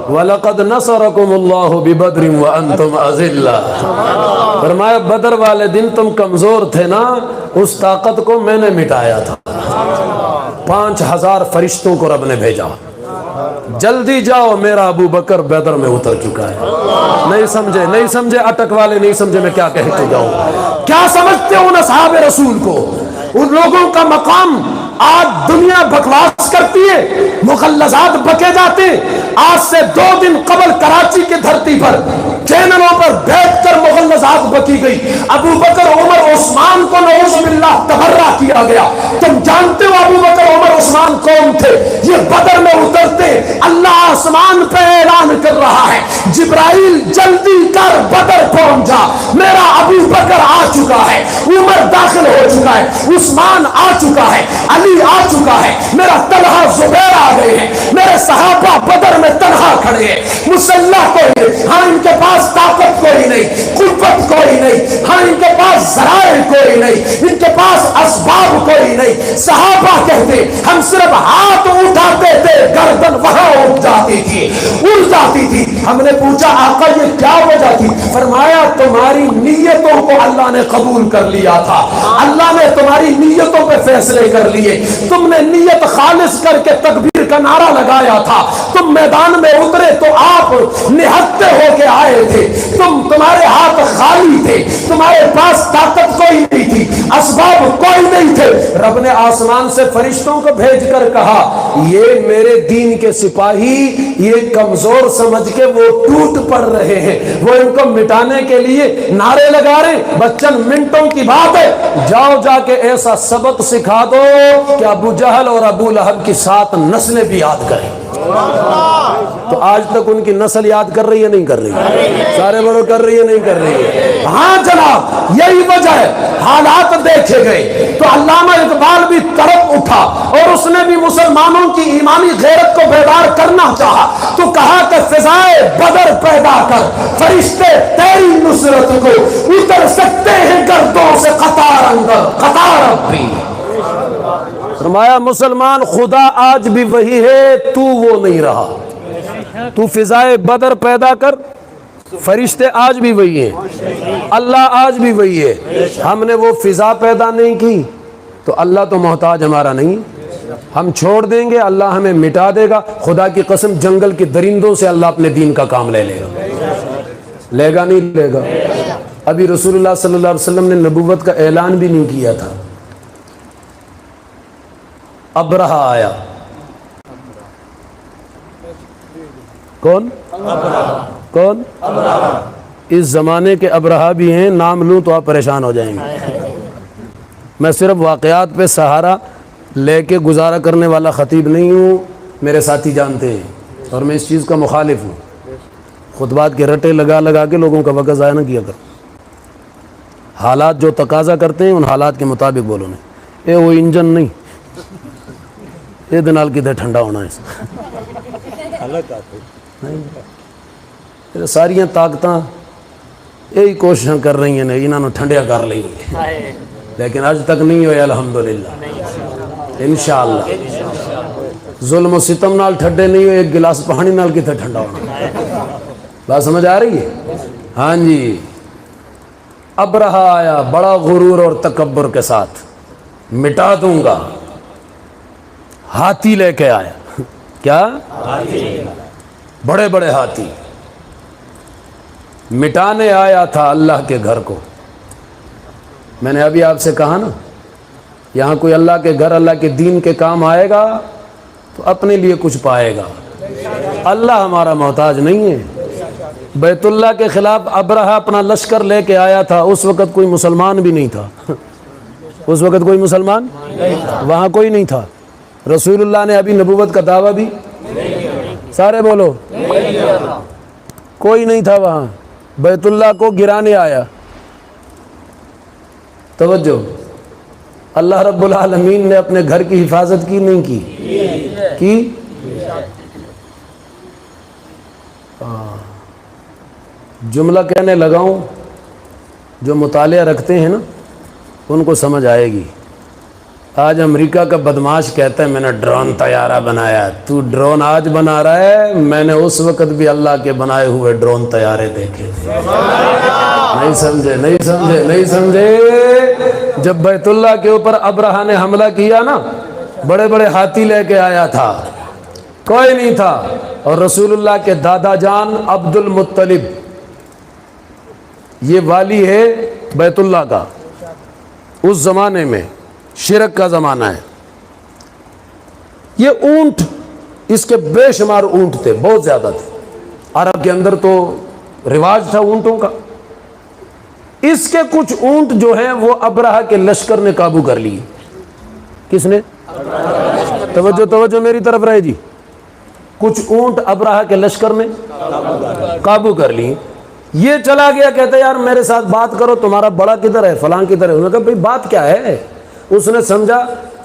وَلَقَدْ نَصَرَكُمُ اللَّهُ بِبَدْرٍ وَأَنْتُمْ أَذِلَّةٌ. فرمایا بدر والے دن تم کمزور تھے نا, اس طاقت کو میں نے مٹایا تھا. 5000 فرشتوں کو رب نے بھیجا, جلدی جاؤ میرا ابو بکر بدر میں اتر چکا ہے. نہیں سمجھے, نہیں سمجھے, اٹک والے نہیں سمجھے میں کیا کہہ کے جاؤں. کیا سمجھتے ہو اصحاب رسول کو, ان لوگوں کا مقام آج دنیا بکواس کرتی ہے, مغلظات بکے جاتے. آج سے 2 دن قبل کراچی کی دھرتی پر چینلوں پر بیٹھ کر مغلظات بکی گئی. ابو بکر عمر عثمان کو نعوذ باللہ تبرہ کیا گیا. تم جانتے ہو ابو بکر عمر عثمان کون تھے؟ یہ بدر میں اترتے, اللہ آسمان پہ اعلان کر رہا ہے جبرائیل جلدی کر بدر پہنچ جا, میرا ابو بکر آ چکا ہے, عمر داخل ہو چکا ہے, عثمان آ چکا ہے, علی آ چکا ہے, میرا طلحہ زبیر آ گئے ہیں, میرے صحابہ بدر میں تنہا کھڑے ہیں, مسلح کوئی نہیں. ہاں ان کے پاس طاقت کوئی نہیں, قوت کوئی نہیں, ہاں ان کے پاس ذرائع کوئی نہیں, ان کے پاس اسباب کوئی نہیں. صحابہ کہتے ہم صرف ہاتھ اٹھاتے تھے, گردن وہاں اٹھ جاتی تھی, اڑ جاتی تھی. ہم نے پوچھا آقا یہ کیا وجہ تھی؟ فرمایا تمہاری نیتوں کو اللہ نے قبول کر لیا تھا, اللہ نے تمہاری نیتوں پہ فیصلے کر لیے. تم نے نیت خالص کر کے تکبیر کا نعرہ لگایا تھا, تم میدان میں اترے تو آپ نہتے ہو کے آئے تھے, تمہارے ہاتھ خالی تھے, تمہارے پاس طاقت کوئی نہیں تھی, اسباب کوئی نہیں تھے. رب نے آسمان سے فرشتوں کو بھیج کر کہا یہ میرے دین کے سپاہی یہ کمزور سمجھ کے وہ ٹوٹ پڑ رہے ہیں, وہ ان کو مٹانے کے لیے نعرے لگا رہے, بس چند منٹوں کی بات ہے, جاؤ جا کے ایسا سبق سکھا دو کہ ابو جہل اور ابو لہب کی 7 نسلیں بھی یاد کریں. تو آج تک ان کی نسل یاد کر رہی ہے نہیں کر رہی ہے؟ سارے بڑوں کر رہی ہے نہیں کر رہی ہے؟ ہاں جناب یہی وجہ ہے. حالات دیکھ دیکھے گئے تو علامہ اقبال بھی تڑپ اٹھا اور اس نے بھی مسلمانوں کی ایمانی غیرت کو بیدار کرنا چاہا تو کہا کہ فضائے بدر پیدا کر، فرشتے تیری نصرت کو اتر سکتے ہیں گردوں سے قطار اندر قطار اب بھی۔ فرمایا مسلمان خدا آج بھی وہی ہے، تو وہ نہیں رہا۔ تو فضائے بدر پیدا کر، فرشتے آج بھی وہی ہیں، اللہ آج بھی وہی ہے۔ ہم نے وہ فضا پیدا نہیں کی تو اللہ تو محتاج ہمارا نہیں، ہم چھوڑ دیں گے اللہ ہمیں مٹا دے گا۔ خدا کی قسم جنگل کے درندوں سے اللہ اپنے دین کا کام لے لے گا، لے گا نہیں لے گا؟ ابھی رسول اللہ صلی اللہ علیہ وسلم نے نبوت کا اعلان بھی نہیں کیا تھا، ابرہہ آیا۔ کون؟ کون؟ اس زمانے کے ابرہہ بھی ہیں، نام لوں تو آپ پریشان ہو جائیں گے۔ میں صرف واقعات پہ سہارا لے کے گزارا کرنے والا خطیب نہیں ہوں، میرے ساتھی جانتے ہیں، اور میں اس چیز کا مخالف ہوں۔ خطبات کے رٹے لگا لگا کے لوگوں کا وقت ضائع نہ کیا کر، حالات جو تقاضا کرتے ہیں ان حالات کے مطابق بولو۔ نہیں اے وہ انجن نہیں، یہ دنال کدھر ٹھنڈا ہونا ہے، ساریاں طاقتاں یہی کوششیں کر رہی ہیں انہوں نے ٹھنڈیا کر لی، لیکن آج تک نہیں ہوئے الحمدللہ۔ انشاءاللہ ظلم و ستم نال ٹھڈے نہیں ہوئے، ایک گلاس پانی نال کتنے ٹھنڈا ہونا۔ بات سمجھ آ رہی ہے؟ ہاں جی۔ ابرہہ آیا بڑا غرور اور تکبر کے ساتھ، مٹا دوں گا، ہاتھی لے کے آیا۔ کیا؟ بڑے بڑے ہاتھی مٹانے آیا تھا اللہ کے گھر کو۔ میں نے ابھی آپ سے کہا نا، یہاں کوئی اللہ کے گھر اللہ کے دین کے کام آئے گا تو اپنے لیے کچھ پائے گا، اللہ ہمارا محتاج نہیں ہے۔ بیت اللہ کے خلاف ابرہہ اپنا لشکر لے کے آیا تھا، اس وقت کوئی مسلمان بھی نہیں تھا، اس وقت کوئی مسلمان وہاں کوئی نہیں تھا۔ رسول اللہ نے ابھی نبوت کا دعویٰ بھی، سارے بولو، کوئی نہیں تھا وہاں، بیت اللہ کو گرانے آیا۔ توجہ، اللہ رب العالمین نے اپنے گھر کی حفاظت کی نہیں کی؟ جملہ کہنے لگاؤں جو مطالعہ رکھتے ہیں نا ان کو سمجھ آئے گی۔ آج امریکہ کا بدماش کہتا ہے میں نے ڈرون طیارہ بنایا، تو ڈرون آج بنا رہا ہے، میں نے اس وقت بھی اللہ کے بنائے ہوئے ڈرون طیارے دیکھے تھے۔ نہیں سمجھے؟ نہیں سمجھے؟ نہیں سمجھے؟ جب بیت اللہ کے اوپر ابرہہ نے حملہ کیا نا، بڑے بڑے ہاتھی لے کے آیا تھا، کوئی نہیں تھا، اور رسول اللہ کے دادا جان عبد المطلب، یہ والی ہے بیت اللہ کا، اس زمانے میں شرک کا زمانہ ہے۔ یہ اونٹ، اس کے بے شمار اونٹ تھے، بہت زیادہ تھے، عرب کے اندر تو رواج تھا اونٹوں کا۔ اس کے کچھ اونٹ جو ہیں وہ ابرہہ کے لشکر نے قابو کر لیے۔ کس نے؟ توجہ میری طرف رہے جی۔ کچھ اونٹ ابرہہ کے لشکر نے قابو کر لیے۔ یہ چلا گیا، کہتا یار میرے ساتھ بات کرو، تمہارا بڑا کدھر ہے؟ فلاں کدھر ہے؟ انہوں نے کہا بھائی بات کیا ہے؟ اس نے سمجھا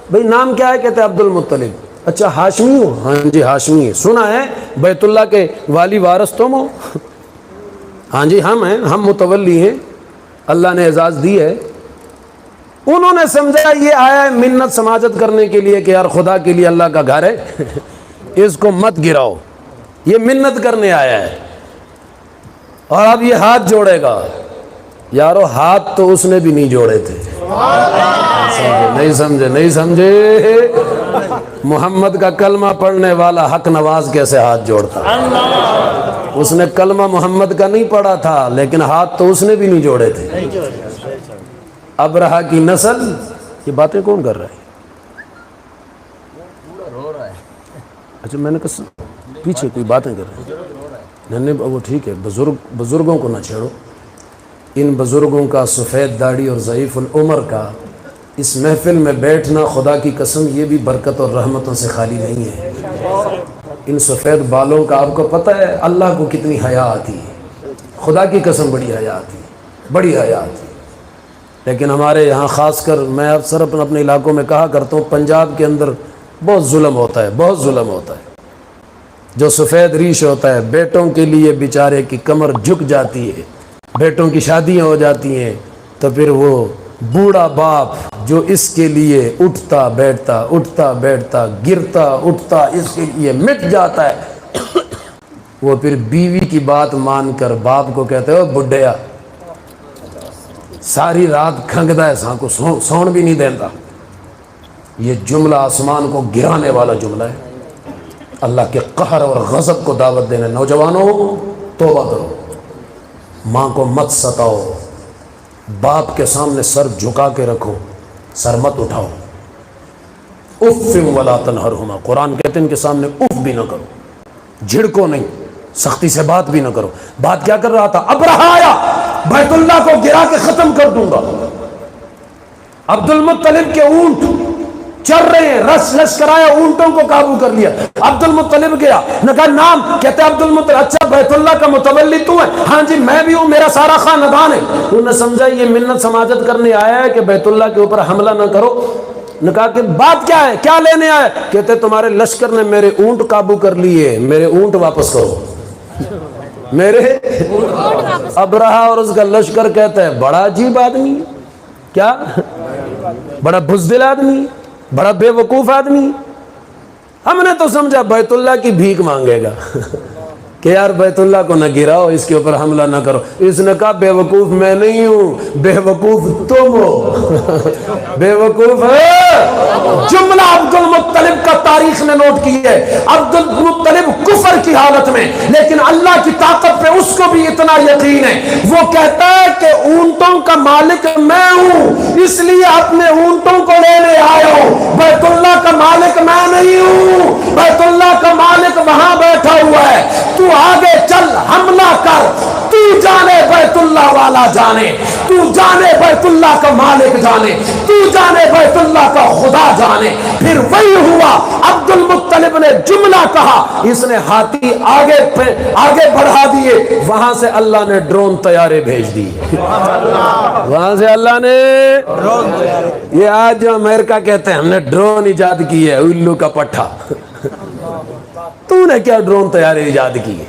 بھائی نام کیا ہے؟ کہتے عبد المطلب۔ اچھا ہاشمی ہو؟ ہاں جی ہاشمی ہے، سنا ہے بیت اللہ کے والی وارث تم ہو؟ ہاں جی ہم ہیں، ہم متولی ہیں، اللہ نے اعزاز دی ہے۔ انہوں نے سمجھا یہ آیا ہے منت سماجت کرنے کے لیے کہ یار خدا کے لیے اللہ کا گھر ہے اس کو مت گراؤ، یہ منت کرنے آیا ہے، اور اب یہ ہاتھ جوڑے گا۔ یارو ہاتھ تو اس نے بھی نہیں جوڑے تھے۔ نہیں سمجھے؟ نہیں سمجھے؟ محمد کا کلمہ پڑھنے والا حق نواز کیسے ہاتھ جوڑتا؟ اس نے کلمہ محمد کا نہیں پڑھا تھا، لیکن ہاتھ تو اس نے بھی نہیں جوڑے تھے۔ ابرہہ کی نسل، یہ باتیں کون کر رہا ہے؟ اچھا میں نے کہا پیچھے کوئی باتیں کر رہے ہیں، نہیں وہ ٹھیک ہے، بزرگوں کو نہ چھیڑو۔ ان بزرگوں کا سفید داڑھی اور ضعیف العمر کا اس محفل میں بیٹھنا خدا کی قسم یہ بھی برکت اور رحمتوں سے خالی نہیں ہے۔ ان سفید بالوں کا آپ کو پتہ ہے اللہ کو کتنی حیا آتی ہے، خدا کی قسم بڑی حیا آتی ہے، بڑی حیا آتی ہے۔ لیکن ہمارے یہاں خاص کر میں اکثر اپنے علاقوں میں کہا کرتا ہوں، پنجاب کے اندر بہت ظلم ہوتا ہے، بہت ظلم ہوتا ہے۔ جو سفید ریش ہوتا ہے، بیٹوں کے لیے بیچارے کی کمر جھک جاتی ہے، بیٹوں کی شادیاں ہو جاتی ہیں تو پھر وہ بوڑھا باپ جو اس کے لیے اٹھتا بیٹھتا گرتا اٹھتا اس کے لیے مٹ جاتا ہے، وہ پھر بیوی کی بات مان کر باپ کو کہتے ہو بڈھیا ساری رات کھنگدا ہے، سان کو سون بھی نہیں دیتا۔ یہ جملہ آسمان کو گرانے والا جملہ ہے، اللہ کے قہر اور غضب کو دعوت دینے۔ نوجوانوں توبہ کرو، ماں کو مت ستاؤ، باپ کے سامنے سر جھکا کے رکھو، سر مت اٹھاؤ۔ اف ولا تنہرہما، قرآن کہتے ہیں ان کے سامنے اف بھی نہ کرو، جھڑکو نہیں، سختی سے بات بھی نہ کرو۔ بات کیا کر رہا تھا؟ ابرہہ آیا، بیت اللہ کو گرا کے ختم کر دوں گا۔ عبد المطلب کے اونٹ چل رہے ہیں، رس رس کرایا، اونٹوں کو قابو کر لیا۔ عبد المطلب گیا، نہ کہا نام، کہتے عبد المطلب، اچھا بیت اللہ کا متولی تو ہے؟ ہاں جی میں بھی ہوں، میرا سارا خاندان ہے۔ انہوں نے سمجھا یہ منت سماجت کرنے آیا ہے کہ بیت اللہ کے اوپر حملہ نہ کرو۔ نے کہا کہ بات کیا ہے، کیا لینے آئے؟ کہتے تمہارے لشکر نے میرے اونٹ قابو کر لیے، میرے اونٹ واپس کرو، میرے ابرہہ اور اس کا لشکر کہتا ہے بڑا عجیب آدمی ہے، کیا بڑا بزدل آدمی ہے، بڑا بے وقوف آدمی۔ ہم نے تو سمجھا بیت اللہ کی بھیک مانگے گا کہ یار بیت اللہ کو نہ گراؤ، اس کے اوپر حملہ نہ کرو۔ اس نے کہا بے وقوف میں نہیں ہوں، بے وقوف تم ہو، بے وقوف ہے۔ جملہ عبد المطلب کا تاریخ نے نوٹ کی ہے، عبد المطلب کفر کی حالت میں، لیکن اللہ کی طاقت پہ اس کو بھی اتنا یقین ہے، وہ کہتا ہے کہ اونٹوں کا مالک میں ہوں، اس لیے اپنے اونٹوں کو لینے آیا ہوں، بیت اللہ کا مالک میں نہیں ہوں، بیت اللہ کا مالک وہاں بیٹھا ہوا ہے، تو آگے چل حملہ کر، تو جانے بیت اللہ والا جانے، تو جانے بیت اللہ کا مالک جانے، تو جانے بیت اللہ کا خدا جانے۔ پھر وہی ہوا، عبد المطلب نے جملہ کہا، اس نے ہاتھی آگے بڑھا دیے، وہاں سے اللہ نے ڈرون طیارے بھیج دیے، وہاں سے اللہ نے یہ آج جو امریکہ کہتے ہیں ہم نے ڈرون ایجاد کی ہے، الو کا پٹھا، تو نے کیا ڈرون طیارے ایجاد کیے؟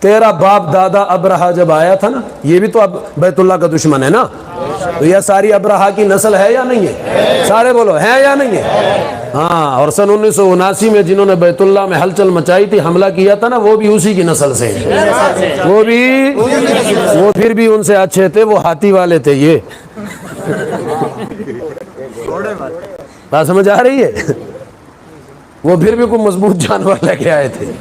تیرا باپ دادا ابرہہ جب آیا تھا نا، یہ بھی تو اب بیت اللہ کا دشمن ہے نا، تو یہ ساری ابرہہ کی نسل ہے یا نہیں ہے؟ سارے بولو ہے یا نہیں ہے؟ ہاں، اور سن 1979 میں جنہوں نے بیت اللہ میں ہلچل مچائی تھی، حملہ کیا تھا نا، وہ بھی اسی کی نسل سے ہیں، وہ پھر بھی ان سے اچھے تھے، وہ ہاتھی والے تھے۔ یہ بات سمجھ آ رہی ہے؟ وہ پھر بھی کوئی مضبوط جانور لے کے آئے تھے،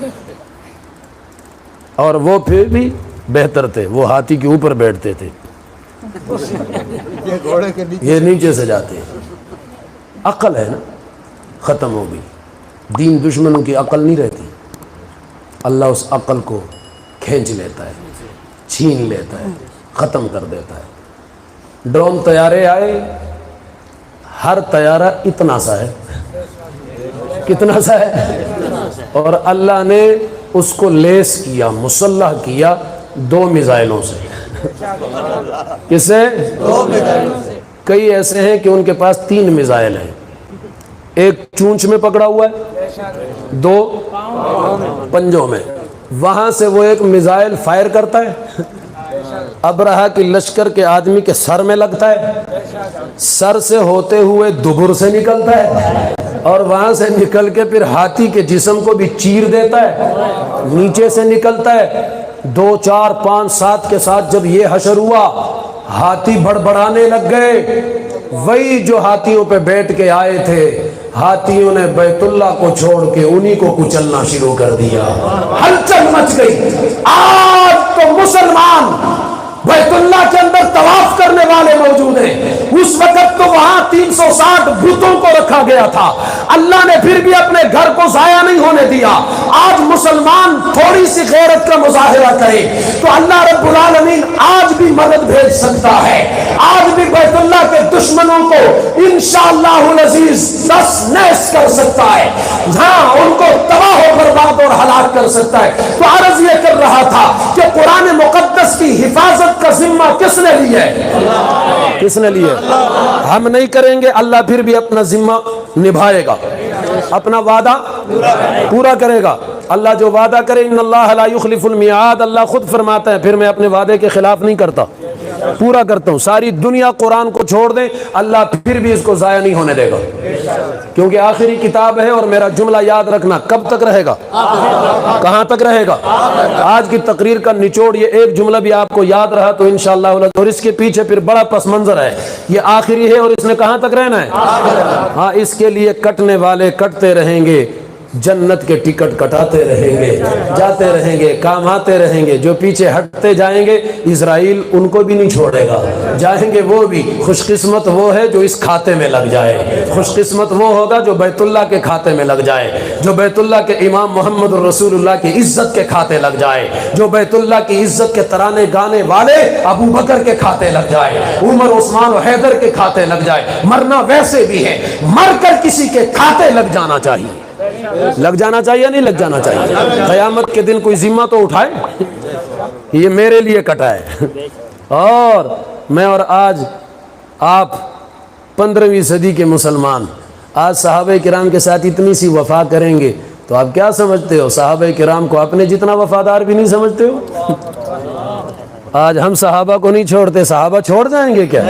اور وہ پھر بھی بہتر تھے، وہ ہاتھی کے اوپر بیٹھتے تھے، یہ نیچے سے جاتے ہیں۔ عقل ہے نا، ختم ہو گئی، دین دشمنوں کی عقل نہیں رہتی، اللہ اس عقل کو کھینچ لیتا ہے، چھین لیتا ہے، ختم کر دیتا ہے۔ ڈرون طیارے آئے، ہر طیارہ اتنا سا ہے، کتنا سا ہے، اور اللہ نے اس کو لیس کیا، مسلح کیا 2 میزائلوں سے۔ کس سے؟ 2 میزائلوں سے۔ کئی ایسے ہیں کہ ان کے پاس 3 میزائل ہیں، ایک چونچ میں پکڑا ہوا ہے، 2 پنجوں میں، وہاں سے وہ ایک میزائل فائر کرتا ہے، ابرہہ کی لشکر کے آدمی کے سر میں لگتا ہے، سر سے ہوتے ہوئے دبر سے نکلتا ہے، اور وہاں سے نکل کے پھر ہاتھی کے جسم کو بھی چیر دیتا ہے، نیچے سے نکلتا ہے۔ 2 4 5 7 کے ساتھ جب یہ حشر ہوا، ہاتھی بڑبڑانے لگ گئے، وہی جو ہاتھیوں پہ بیٹھ کے آئے تھے، ہاتھیوں نے بیت اللہ کو چھوڑ کے انہی کو کچلنا شروع کر دیا، ہلچل مچ گئی۔ آج تو مسلمان بیت اللہ کے اندر طواف کرنے والے موجود ہیں، اس وقت تو وہاں 360 بتوں کو رکھا گیا تھا، اللہ نے پھر بھی اپنے گھر کو ضائع نہیں ہونے دیا۔ آج مسلمان تھوڑی سی غیرت کا مظاہرہ کرے تو اللہ رب العالمین آج بھی مدد بھیج سکتا ہے، آج بھی بیت اللہ کے دشمنوں کو انشاءاللہ العزیز نس نیس کر سکتا ہے، ہاں ان کو تباہ و برباد اور ہلاک کر سکتا ہے۔ تو عرض یہ کر رہا تھا کہ قرآن مقدس کی حفاظت کا ذمہ کس نے لیا ہے؟ کس نے لیا ہے؟ ہم نہیں کریں گے، اللہ پھر بھی اپنا ذمہ نبھائے گا، اپنا وعدہ پورا کرے گا۔ اللہ جو وعدہ کرے ان اللہ لا یخلف المیعاد، اللہ خود فرماتا ہے پھر میں اپنے وعدے کے خلاف نہیں کرتا، پورا کرتا ہوں۔ ساری دنیا قرآن کو چھوڑ دیں، اللہ پھر بھی اس کو ضائع نہیں ہونے دے گا، کیونکہ آخری کتاب ہے۔ اور میرا جملہ یاد رکھنا، کب تک رہے گا؟ کہاں تک رہے گا؟ آج کی تقریر کا نچوڑ یہ ایک جملہ بھی آپ کو یاد رہا تو انشاءاللہ، اور اس کے پیچھے پھر بڑا پس منظر ہے، یہ آخری ہے اور اس نے کہاں تک رہنا ہے؟ ہاں، اس کے لیے کٹنے والے کٹتے رہیں گے، جنت کے ٹکٹ کٹاتے رہیں گے، جاتے رہیں گے، کام آتے رہیں گے۔ جو پیچھے ہٹتے جائیں گے اسرائیل ان کو بھی نہیں چھوڑے گا، جائیں گے وہ بھی۔ خوش قسمت وہ ہے جو اس کھاتے میں لگ جائے، خوش قسمت وہ ہوگا جو بیت اللہ کے کھاتے میں لگ جائے، جو بیت اللہ کے امام محمد رسول اللہ کی عزت کے کھاتے لگ جائے، جو بیت اللہ کی عزت کے ترانے گانے والے ابو بکر کے کھاتے لگ جائے، عمر عثمان و حیدر کے کھاتے لگ جائے۔ مرنا ویسے بھی ہے، مر کر کسی کے کھاتے لگ جانا چاہیے، لگ جانا چاہیے نہیں لگ جانا چاہیے؟ قیامت کے دن کوئی ذمہ تو اٹھائے، یہ میرے لیے کٹا ہے۔ اور میں اور آج آپ 15ویں صدی کے مسلمان آج صحابہ کرام کے ساتھ اتنی سی وفا کریں گے تو آپ کیا سمجھتے ہو؟ صحابہ کرام کو اپنے جتنا وفادار بھی نہیں سمجھتے ہو؟ آج ہم صحابہ کو نہیں چھوڑتے، صحابہ چھوڑ جائیں گے کیا؟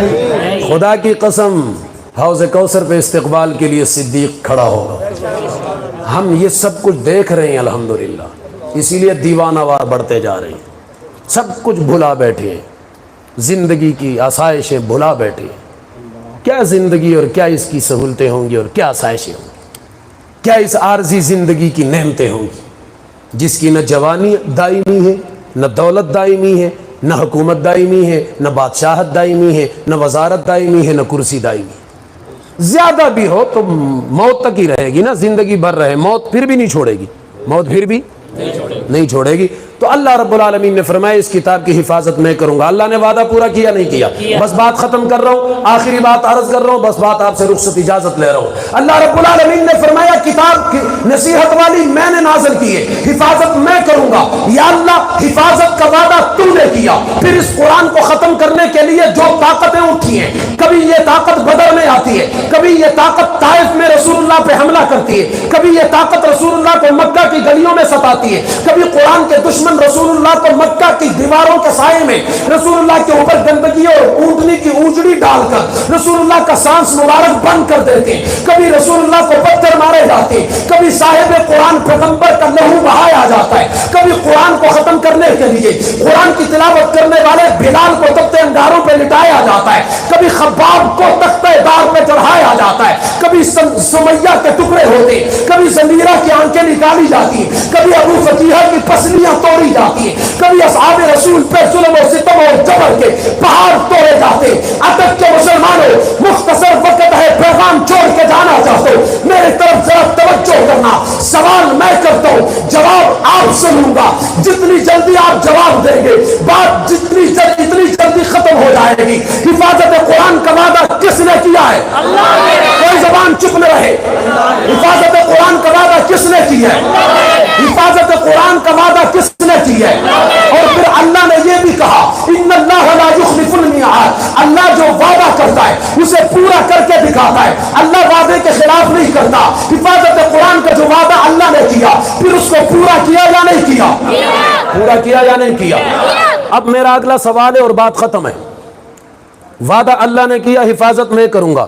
خدا کی قسم، حوض کوثر پہ استقبال کے لیے صدیق کھڑا ہوگا۔ ہم یہ سب کچھ دیکھ رہے ہیں الحمدللہ، اسی لیے دیوانہ وار بڑھتے جا رہے ہیں، سب کچھ بھلا بیٹھے ہیں، زندگی کی آسائشیں بھلا بیٹھے ہیں۔ کیا زندگی اور کیا اس کی سہولتیں ہوں گی اور کیا آسائشیں ہوں گی، کیا اس عارضی زندگی کی نعمتیں ہوں گی جس کی نہ جوانی دائمی ہے، نہ دولت دائمی ہے، نہ حکومت دائمی ہے، نہ بادشاہت دائمی ہے، نہ وزارت دائمی ہے، نہ کرسی دائمی ہے۔ زیادہ بھی ہو تو موت تک ہی رہے گی نا، زندگی بھر رہے، موت پھر بھی نہیں چھوڑے گی، موت پھر بھی نہیں چھوڑے گی۔ تو اللہ رب العالمین نے فرمایا اس کتاب کی حفاظت میں کروں گا۔ اللہ نے وعدہ پورا کیا نہیں کیا؟ بس بات ختم کر رہا ہوں، آخری بات عرض کر رہا ہوں، بس بات آپ سے رخصت اجازت لے رہا ہوں۔ اللہ رب العالمین نے فرمایا کتاب کی نصیحت والی میں نے نازل کی ہے، حفاظت میں کروں گا۔ یا اللہ حفاظت کا وعدہ تو نے کیا، پھر اس قرآن کو ختم کرنے کے لیے جو طاقتیں اٹھی ہیں، کبھی یہ طاقت بدر میں آتی ہے، کبھی یہ طاقت طائف میں رسول اللہ پہ حملہ کرتی ہے، کبھی یہ طاقت رسول اللہ کو مکہ کی گلیوں میں ستاتی ہے، کبھی قرآن کے دشمن رسول اللہ کو مکہ کی دیواروں کے سائے میں رسول اللہ کے اوپر گندگی اور اونٹنی کی اونجڑی ڈال کر رسول اللہ کا سانس مبارک بند کر دیتے ہیں، کبھی رسول اللہ کو پتھر مارے جاتے ہیں، کبھی صاحب قرآن پیغمبر کا لہو بہایا جاتا ہے، کبھی قرآن کو ختم کرنے کے لیے قرآن کی تلاوت کرنے والے بلال کو تختے انگاروں پہ لٹایا جاتا ہے، کبھی خباب کو تختے دار پہ چڑھایا جاتا ہے، کبھی سمیہ کے ٹکڑے ہوتے ہیں، کبھی زمیرہ کی آنکھیں نکالی جاتی ہیں، کبھی ابو فقیہ کی پسلیاں توڑی جاتی ہیں، کبھی اصحاب رسول پہ ظلم و ستم اور جبر کے پہاڑ توڑے جاتے ہیں۔ ادب کے مسلمانوں، مختصر وقت ہے، پیغام چھوڑ کے جانا چاہتا ہوں، میری طرف ذرا توجہ کرنا۔ سوال میں کرتا ہوں، جواب آپ سے لوں گا، جتنی جلدی آپ جواب دیں گے بات اتنی جلدی ختم ہو جائے گی۔ حفاظت قرآن کا وعدہ کس نے کیا ہے؟ کوئی زبان چپ نہ رہے۔ حفاظت قرآن کا وعدہ کس نے کیا ہے؟ حفاظت قرآن کا وعدہ کس نے کیا ہے؟ اور پھر اللہ نے یہ بھی کہا ان اللہ لا یخلف المیعاد، اللہ جو وعدہ کرتا ہے اسے پورا کر کے دکھاتا ہے، اللہ وعدے کے خلاف نہیں کرتا۔ حفاظت قرآن کا جو وعدہ اللہ نے کیا پھر اس کو پورا کیا یا نہیں کیا؟ پورا کیا یا نہیں کیا؟ اب میرا اگلا سوال ہے اور بات ختم ہے۔ وعدہ اللہ نے کیا حفاظت میں کروں گا،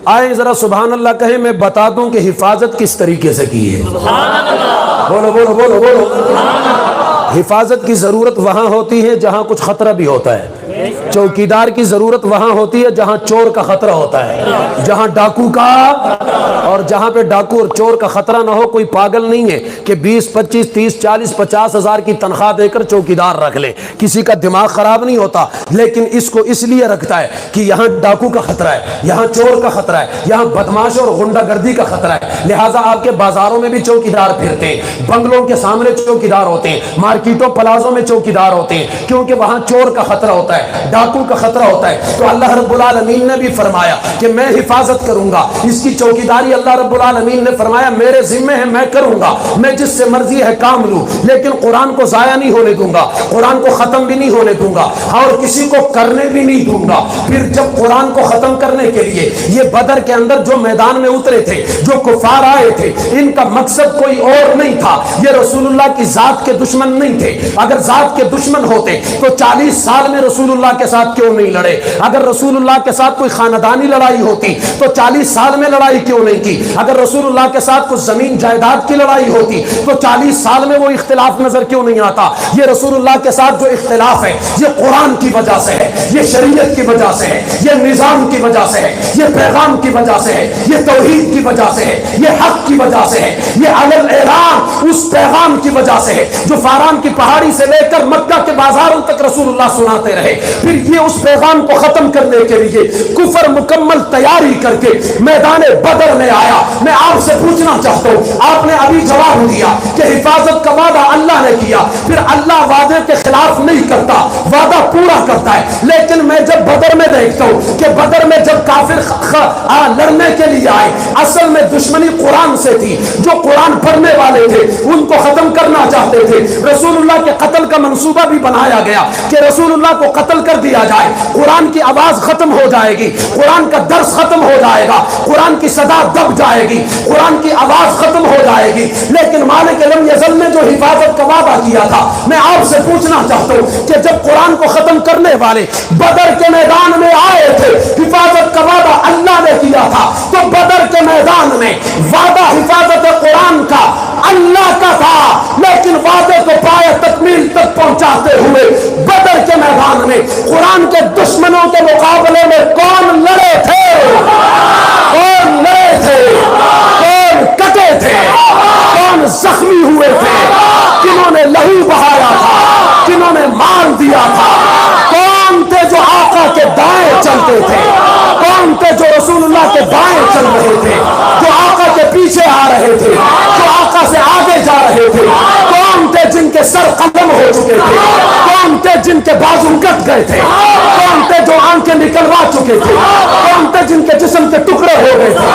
آئیں ذرا سبحان اللہ کہیں، میں بتا دوں کہ حفاظت کس طریقے سے کی ہے۔ بولو بولو بولو بولو۔ حفاظت کی ضرورت وہاں ہوتی ہے جہاں کچھ خطرہ بھی ہوتا ہے، چوکیدار کی ضرورت وہاں ہوتی ہے جہاں چور کا خطرہ ہوتا ہے، جہاں ڈاکو کا، اور جہاں پہ ڈاکو اور چور کا خطرہ نہ ہو۔ کوئی پاگل نہیں ہے کہ 20 25 30 40 50 ہزار کی تنخواہ دے کر چوکیدار رکھ لے، کسی کا دماغ خراب نہیں ہوتا، لیکن اس کو اس لیے رکھتا ہے کہ یہاں ڈاکو کا خطرہ ہے، یہاں چور کا خطرہ ہے، یہاں بدماش اور غنڈہ گردی کا خطرہ ہے، لہٰذا آپ کے بازاروں میں بھی چوکیدار پھرتے ہیں، بنگلوں کے سامنے چوکیدار ہوتے ہیں، مارکیٹوں پلازوں میں چوکیدار ہوتے ہیں، کیونکہ وہاں چور کا خطرہ ہوتا ہے۔ ہے, ڈاکو کا خطرہ ہوتا ہے, تو اللہ رب العالمین نے بھی فرمایا کہ میں حفاظت کروں گا, اس کی چوکیداری اللہ رب العالمین نے فرمایا میرے ذمہ ہے, میں کروں گا, میں جس سے مرضی ہے کام لوں, لیکن قرآن کو ضائع نہیں ہونے دوں گا, قرآن کو ختم بھی نہیں ہونے دوں گا, اور کسی کو کرنے بھی نہیں دوں گا. پھر جب قرآن کو ختم کرنے کے لیے یہ بدر کے اندر جو میدان میں اترے تھے, جو کفار آئے تھے, ان کا مقصد کوئی اور نہیں تھا, یہ رسول اللہ کی ذات کے دشمن نہیں تھے. اگر ذات کے دشمن ہوتے تو 40 سال میں رسول اللہ کے ساتھ کیوں نہیں لڑے؟ اگر رسول اللہ کے ساتھ کوئی خاندانی لڑائی ہوتی تو 40 سال میں لڑائی کیوں نہیں کی؟ اگر رسول اللہ کے ساتھ کوئی زمین جائیداد کی لڑائی ہوتی تو 40 سال میں وہ اختلاف نظر کیوں نہیں آتا؟ یہ رسول اللہ کے ساتھ جو اختلاف ہے یہ قرآن کی وجہ سے ہے, یہ شریعت کی وجہ سے ہے, یہ نظام کی وجہ سے ہے, یہ پیغام کی وجہ سے ہے, یہ توحید کی وجہ سے ہے, یہ حق کی وجہ سے ہے, یہ علی الاعلان اس پیغام کی وجہ سے ہے جو فاران کی پہاڑی سے لے کر مکہ کے بازاروں تک رسول اللہ سناتے رہے. پھر یہ اس پیغام کو ختم کرنے کے لیے کفر مکمل تیاری کر کے میدان بدر میں آیا. میں آپ سے پوچھنا چاہتا ہوں, آپ نے ابھی جواب دیا کہ حفاظت کا وعدہ اللہ نے کیا, پھر اللہ وعدے کے خلاف نہیں کرتا, وعدہ پورا کرتا ہے. لیکن میں جب بدر میں دیکھتا ہوں کہ بدر میں جب کافر لڑنے کے لیے آئے, اصل میں دشمنی قرآن سے تھی, جو قرآن پڑھنے والے تھے ان کو ختم کرنا چاہتے تھے. رسول اللہ کے قتل کا منصوبہ بھی بنایا گیا کہ رسول اللہ کو قتل کر دیا جائے, قرآن کی آواز ختم ہو جائے گی, قرآن کا درس ختم ہو جائے گا, قرآن کی صدا دب جائے گی, قرآن کی آواز ختم ہو جائے گی. لیکن مالک لم یزل نے جو حفاظت کا وعدہ کیا تھا, میں آپ سے پوچھنا چاہتا ہوں کہ جب قرآن کو ختم کرنے والے بدر کے میدان میں آئے تھے, حفاظت کا وعدہ اللہ نے کیا تھا, تو بدر کے میدان میں وعدہ حفاظت قرآن کا اللہ کا تھا, لیکن وعدے کو پائے تکمیل تک پہنچاتے ہوئے بدر کے میدان میں قرآن کے دشمنوں کے مقابلے میں کون لڑے تھے؟ کون لڑے تھے؟ کون کٹے تھے؟ کون زخمی ہوئے تھے؟ کنہوں نے لہو بہایا تھا؟ کنہوں نے مال دیا تھا؟ کون تھے جو آقا کے دائیں چلتے تھے؟ کون تھے جو رسول اللہ کے دائیں چل رہے تھے, جو آقا کے پیچھے آ رہے تھے, جو آقا سے آگے جا رہے تھے؟ کون تھے جن کے سر قلم ہو چکے تھے؟ کون تھے جن کے بازو کٹ گئے تھے؟ کون تھے جو آنکھیں نکلوا چکے تھے؟ کون تھے جن کے جسم کے ٹکڑے ہو گئے تھے؟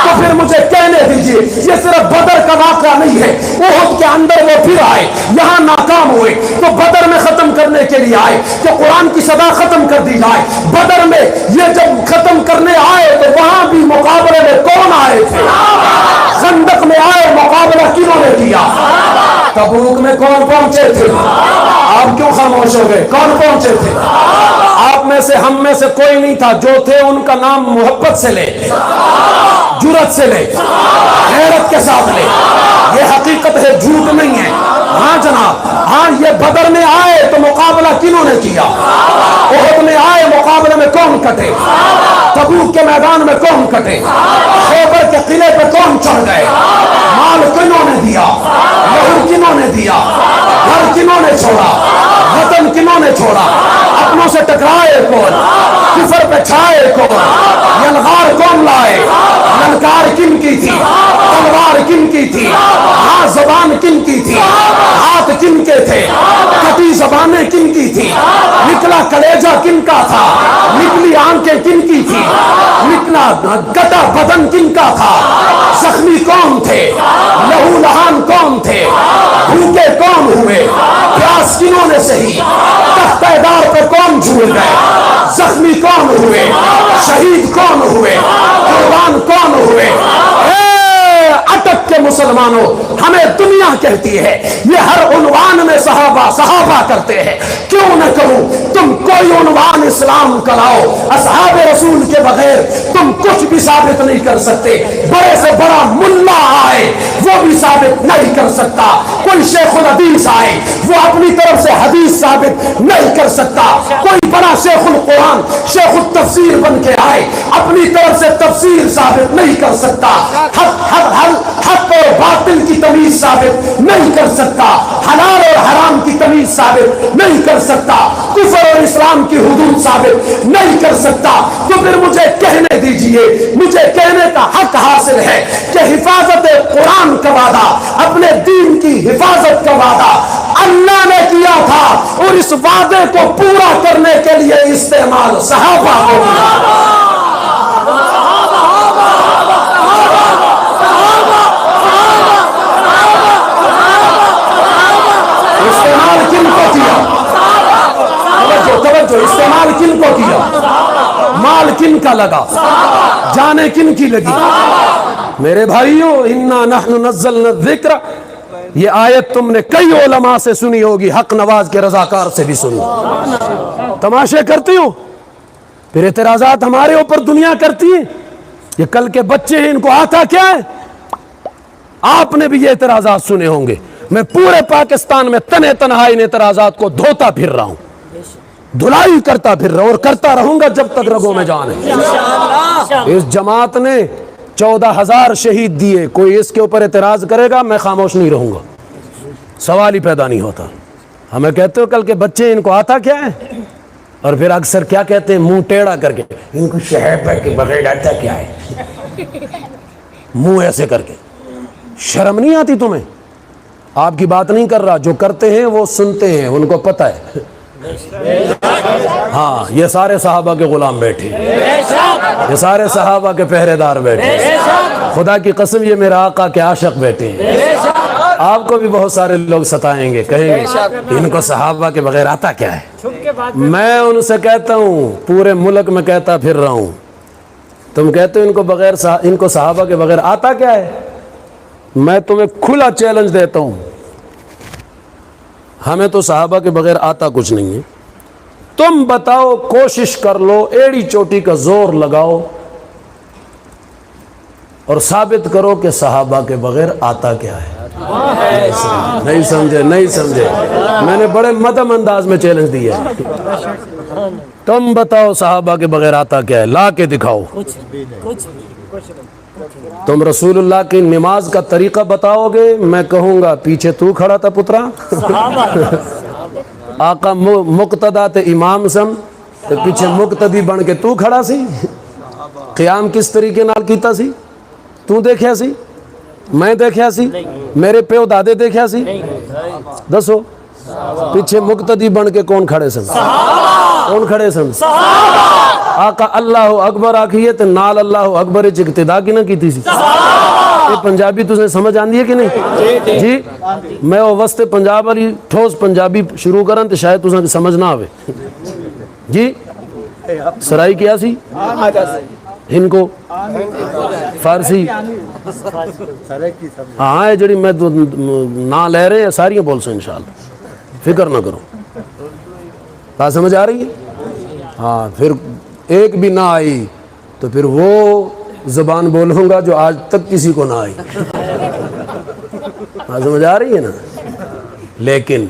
تو پھر مجھے کہنے دیجئے, یہ صرف بدر کا واقعہ نہیں ہے, احد کے اندر وہ پھر آئے, یہاں ناکام ہوئے تو بدر میں ختم کرنے کے لیے آئے کہ قرآن کی صدا ختم کر دی جائے. بدر میں یہ جب ختم کرنے آئے تو وہاں بھی مقابلے میں کون آئے تھے؟ خندق میں آئے, مقابلہ کنہوں نے کیا؟ تبوک میں کون پہنچے تھے؟ آپ کیوں خاموش ہو گئے؟ کون پہنچے تھے؟ آپ میں سے, ہم میں سے کوئی نہیں تھا. جو تھے ان کا نام محبت سے لے, جرت سے لے, غیرت کے ساتھ لے. یہ حقیقت ہے, جھوٹ نہیں ہے. ہاں جناب, ہاں یہ بدر میں آئے تو مقابلہ کنہوں نے کیا؟ احد میں آئے, مقابلے میں کون کٹے؟ تبوک کے میدان میں کون کٹے؟ خیبر کے قلعے پہ کون چڑھ گئے؟ مال کنہوں نے دیا؟ لہو کنہوں نے دیا؟ گھر کنہوں نے چھوڑا؟ وطن کنہوں نے چھوڑا؟ اپنوں سے ٹکرائے کون؟ کفر پہ چھائے کون؟ یلغار کون لائے؟ للکار کن کی تھی؟ تلوار کن کی تھی؟ ہاں زبان کن کی تھی؟ ہاتھ کن کے تھے؟ کٹی زبانیں کن کی تھی؟ نکلا کلیجہ کن کا تھا؟ نکلی آنکھیں کن کی تھی؟ نکلا گٹا بدن کن کا تھا؟ زخمی کون تھے؟ لہو لہان کون تھے؟ بھوکے کون ہوئے؟ پیاس کنہوں نے سہی؟ تختہ دار پہ کون جھول گئے؟ زخمی کون ہوئے؟ شہید کون ہوئے؟ قربان کون ہوئے؟ اٹک کے مسلمانوں, ہمیں دنیا کہتی ہے یہ ہر عنوان میں صحابہ کرتے ہیں. کیوں نہ کروں؟ تم کوئی عنوان اسلام کا لاؤ, اصحاب رسول کے بغیر تم کچھ بھی ثابت نہیں کر سکتے. بڑے سے بڑا ملا آئے وہ بھی ثابت نہیں کر سکتا. کوئی شیخ الحدیث آئے وہ اپنی طرف سے حدیث ثابت نہیں کر سکتا. کوئی بڑا شیخ القرآن, شیخ التفسیر بن کے آئے اپنی طرف سے تفسیر ثابت نہیں کر سکتا، حق اور باطل کی تمیز ثابت نہیں کر سکتا، حلال اور حرام کی تمیز ثابت نہیں کر سکتا، کفر اور اسلام کی حدود ثابت نہیں کر سکتا، تو پھر مجھے کہنے دیجئے، مجھے کہنے کا حق حاصل ہے کہ حفاظت قرآن کا وعدہ، اپنے دین کی حفاظت کا وعدہ اللہ نے کیا تھا، اور اس وعدے کو پورا کرنے کے لیے استعمال صحابہ کو استعمال کن کو کیا؟ توجہ، استعمال کن کو کیا؟ مال کن کا لگا؟ جانیں کن کی لگی؟ میرے بھائیوں، انا نحن نزلنا الذکر، یہ آیت تم نے کئی علماء سے سنی ہوگی، حق نواز کے رضاکار سے بھی سنی۔ تماشے کرتی ہو، پھر اعتراضات ہمارے اوپر دنیا کرتی ہے، یہ کل کے بچے ہیں، ان کو آتا کیا ہے؟ آپ نے بھی یہ اعتراضات سنے ہوں گے، میں پورے پاکستان میں تنہے تنہا ان اعتراضات کو دھوتا پھر رہا ہوں، دھلائی کرتا پھر رہا ہوں، اور کرتا رہوں گا جب تک رگوں میں جان ہے۔ اس جماعت نے 14,000 شہید دیے، کوئی اس کے اوپر اعتراض کرے گا میں خاموش نہیں رہوں گا، سوال ہی پیدا نہیں ہوتا۔ ہمیں کہتے ہو کل کے بچے ان کو آتا کیا ہے، اور پھر اکثر کیا کہتے ہیں منہ ٹیڑھا کر کے، ان کو شہر کے بغیر آتا کیا ہے، منہ ایسے کر کے۔ شرم نہیں آتی تمہیں؟ آپ کی بات نہیں کر رہا، جو کرتے ہیں وہ سنتے ہیں، ان کو پتہ ہے۔ ہاں، یہ سارے صحابہ کے غلام بیٹھے، یہ سارے صحابہ کے پہرے دار بیٹھے، خدا کی قسم یہ میرا آقا کے عاشق بیٹھے ہیں۔ آپ کو بھی بہت سارے لوگ ستائیں گے، کہیں گے ان کو صحابہ کے بغیر آتا کیا ہے۔ میں ان سے کہتا ہوں، پورے ملک میں کہتا پھر رہا ہوں، تم کہتے ہو ان کو صحابہ کے بغیر آتا کیا ہے، میں تمہیں کھلا چیلنج دیتا ہوں، ہمیں تو صحابہ کے بغیر آتا کچھ نہیں ہے، تم بتاؤ، کوشش کر لو، ایڑی چوٹی کا زور لگاؤ اور ثابت کرو کہ صحابہ کے بغیر آتا کیا ہے۔ نہیں سمجھے، میں نے بڑے مدم انداز میں چیلنج دیا ہے، تم بتاؤ صحابہ کے بغیر آتا کیا ہے، لا کے دکھاؤ۔ تم رسول اللہ کی نماز کا طریقہ بتاؤ گے، میں کہوں گا پیچھے تو کھڑا تھا پترا، آقا مقتدا تے امام سن تے پیچھے مقتدی بن کے تو کھڑا سی، قیام کس طریقے نال کیتا سی، تو دیکھیا سی، میں دیکھیا سی، میرے پیو دادے دیکھیا سی، دسو پیچھے مقتدی بن کے کون کھڑے سن، کون کھڑے سن؟ آقا اللہ اکبر آکھیے تے نال اللہ اکبر اچ اقتدا کی نہ کیتی سی۔ یہ پنجابی تسیں سمجھ آندی ہے کہ نہیں جی؟ میں وہ وسط پنجاب والی ٹھوس پنجابی شروع کرن تے شاید تسیں سمجھ نہ آوے جی۔ سرائی کیا سی، ہن کو فارسی، ہاں یہ جڑی میں نہ لے رہے ہیں ساریاں بول سو انشاءاللہ، فکر نہ کرو، بات سمجھ آ رہی ہے؟ ہاں، پھر ایک بھی نہ آئی تو پھر وہ زبان بولوں گا جو آج تک کسی کو نہ آئی، بات سمجھ آ رہی ہے نا؟ لیکن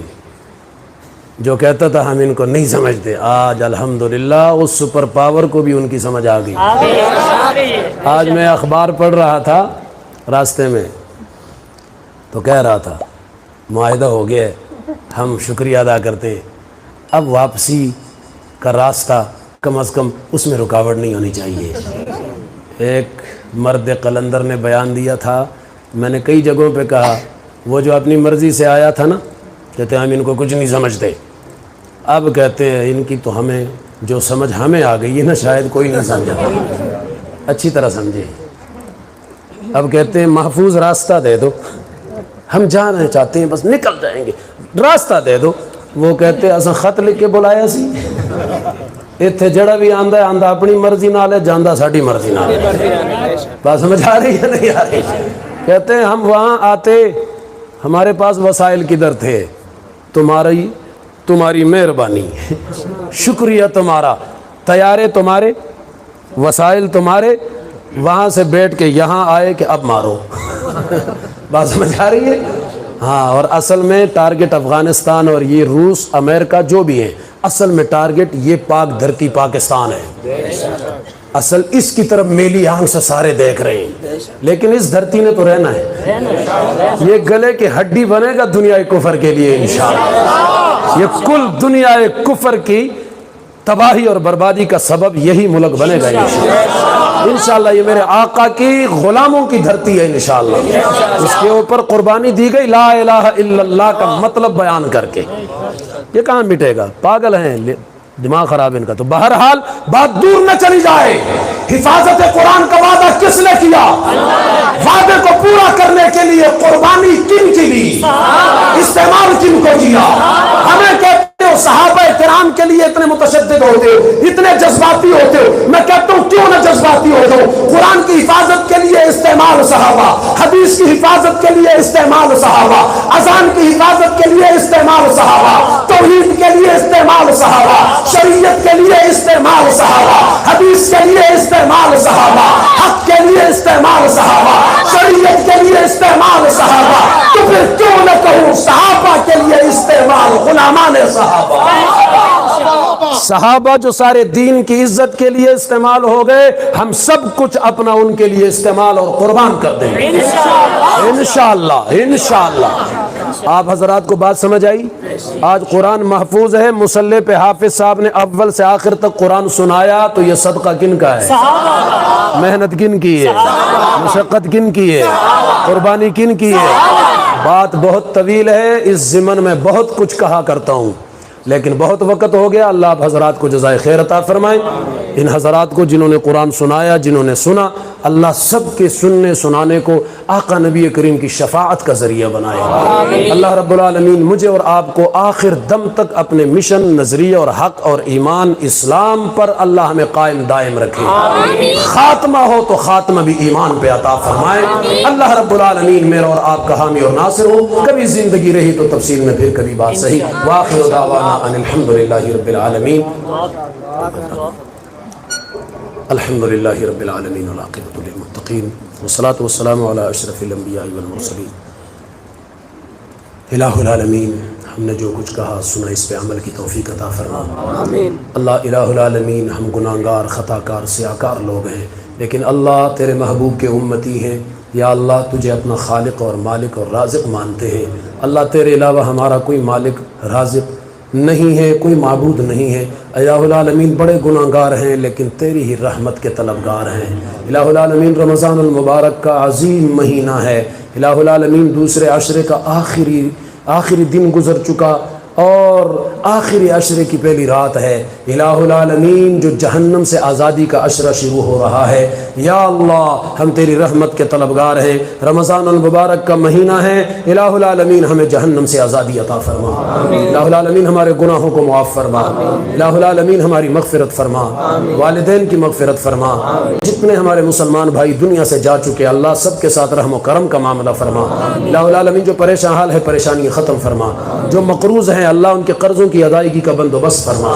جو کہتا تھا ہم ان کو نہیں سمجھتے، آج الحمدللہ اس سپر پاور کو بھی ان کی سمجھ آ گئی۔ آج میں اخبار پڑھ رہا تھا راستے میں، تو کہہ رہا تھا معاہدہ ہو گیا ہے، ہم شکریہ ادا کرتے، اب واپسی کا راستہ کم از کم اس میں رکاوٹ نہیں ہونی چاہیے۔ ایک مرد قلندر نے بیان دیا تھا، میں نے کئی جگہوں پہ کہا، وہ جو اپنی مرضی سے آیا تھا نا، کہتے ہیں ہم ان کو کچھ نہیں سمجھتے، اب کہتے ہیں ان کی تو ہمیں جو سمجھ ہمیں آ گئی ہے نا، شاید کوئی نہیں سمجھا، اچھی طرح سمجھے۔ اب کہتے ہیں محفوظ راستہ دے دو، ہم جانا چاہتے ہیں بس نکل جائیں گے، راستہ دے دو۔ وہ کہتے ہیں اساں خط لکھ کے بلایا سی، اتنے جڑا بھی آندا ہے آندا اپنی مرضی نال ہے، جاندہ ساڈی مرضی نال ہے۔ بات سمجھ آ رہی ہے نہیں آ رہی؟ کہتے ہیں ہم وہاں آتے، ہمارے پاس وسائل کدھر تھے، تمہاری مہربانی، شکریہ تمہارا، طیارے تمہارے، وسائل تمہارے، وہاں سے بیٹھ کے یہاں آئے کہ اب مارو۔ بات سمجھ آ رہی ہے؟ ہاں، اور اصل میں ٹارگٹ افغانستان اور یہ روس امریکہ جو بھی ہیں، اصل میں ٹارگٹ یہ پاک دھرتی پاکستان ہے۔ اصل اس کی طرف میلی آنکھ سے سارے دیکھ رہے ہیں، لیکن اس دھرتی نے تو رہنا ہے. یہ گلے کی ہڈی بنے گا دنیا کفر کے لیے انشاءاللہ. یہ کل دنیا کفر کی تباہی اور بربادی کا سبب یہی ملک بنے گا انشاءاللہ. یہ میرے آقا کی غلاموں کی دھرتی ہے انشاءاللہ. اس کے اوپر قربانی دی گئی لا الہ الا اللہ کا مطلب بیان کر کے. یہ کہاں مٹے گا؟ پاگل ہیں، دماغ خراب ان کا. تو بہرحال بات دور نہ چلی جائے، حفاظت قرآن کا وعدہ کس نے کیا؟ وعدے کو پورا کرنے کے لیے قربانی کن کی لی، استعمال کن کو کیا؟ ہمیں کہتے ہو صحابہ کرام کے لیے اتنے متشدد ہوتے ہو، اتنے جذباتی ہوتے ہو. میں کہتا ہوں کیوں نہ جذباتی ہوتے ہو؟ قرآن کی حفاظت کے لیے استعمال صحابہ، حدیث کی حفاظت کے لیے استعمال صحابہ، اذان کی حفاظت کے لیے استعمال صحابہ، توحید کے لیے استعمال صحابہ، شریعت کے لیے استعمال صحابہ، حدیث کے لیے استعمال صحابہ، حق کے لیے استعمال صحابہ، شریعت کے لیے استعمال صحابہ. تو پھر کیوں نہ کہوں صحابہ کے لیے استعمال غلامان صحابہ جو سارے دین کی عزت کے لیے استعمال ہو گئے، ہم سب کچھ اپنا ان کے لیے استعمال اور قربان کر دیں گے انشاءاللہ. انشاءاللہ. آپ حضرات کو بات سمجھ آئی؟ آج قرآن محفوظ ہے. مصلی پہ حافظ صاحب نے اول سے آخر تک قرآن سنایا، تو یہ صدقہ کن کا ہے؟ محنت کن کی ہے؟ مشقت کن کی ہے؟ قربانی کن کی ہے؟ بات بہت طویل ہے، اس ضمن میں بہت کچھ کہا کرتا ہوں، لیکن بہت وقت ہو گیا. اللہ آپ حضرات کو جزائے خیر عطا فرمائیں. ان حضرات کو جنہوں نے قرآن سنایا، جنہوں نے سنا، اللہ سب کے سننے سنانے کو آقا نبی کریم کی شفاعت کا ذریعہ بنائے. اللہ رب العالمین مجھے اور آپ کو آخر دم تک اپنے مشن، نظریہ اور حق اور ایمان اسلام پر اللہ ہمیں قائم دائم رکھے. خاتمہ ہو تو خاتمہ بھی ایمان پہ عطا فرمائے. اللہ رب العالمین میرا اور آپ کا حامی اور ناصر ہو. کبھی زندگی رہی تو تفصیل میں، پھر کبھی بات صحیح. وآخر دعوانا ان الحمدللہ رب العالمین. الحمدللہ رب العالمین والعاقبۃ للمتقین والصلاۃ والسلام علی اشرف الانبیاء والمرسلین. الہ العالمین، ہم نے جو کچھ کہا سنا اس پہ عمل کی توفیق عطا فرما. اللہ الہ العالمین، ہم گناہگار، خطا کار، سیاکار لوگ ہیں، لیکن اللہ تیرے محبوب کے امتی ہیں. یا اللہ تجھے اپنا خالق اور مالک اور رازق مانتے ہیں. اللہ تیرے علاوہ ہمارا کوئی مالک رازق نہیں ہے، کوئی معبود نہیں ہے. الہ العالمین بڑے گناہگار ہیں، لیکن تیری ہی رحمت کے طلبگار ہیں. الہ العالمین رمضان المبارک کا عظیم مہینہ ہے. الہ العالمین دوسرے عشرے کا آخری دن گزر چکا اور آخری عشرے کی پہلی رات ہے. الہ العالمین جو جہنم سے آزادی کا عشرہ شروع ہو رہا ہے، یا اللہ ہم تیری رحمت کے طلبگار ہیں. رمضان المبارک کا مہینہ ہے، الہ العالمین ہمیں جہنم سے آزادی عطا فرما. الہ العالمین ہمارے گناہوں کو معاف فرما. الہ العالمین ہماری مغفرت فرما، والدین کی مغفرت فرما. جتنے ہمارے مسلمان بھائی دنیا سے جا چکے، اللہ سب کے ساتھ رحم و کرم کا معاملہ فرما. الہ العالمین جو پریشان حال ہے پریشانی ختم فرما. جو مقروض ہیں اللہ ان کے قرضوں کی ادائیگی کا بندوبست فرما.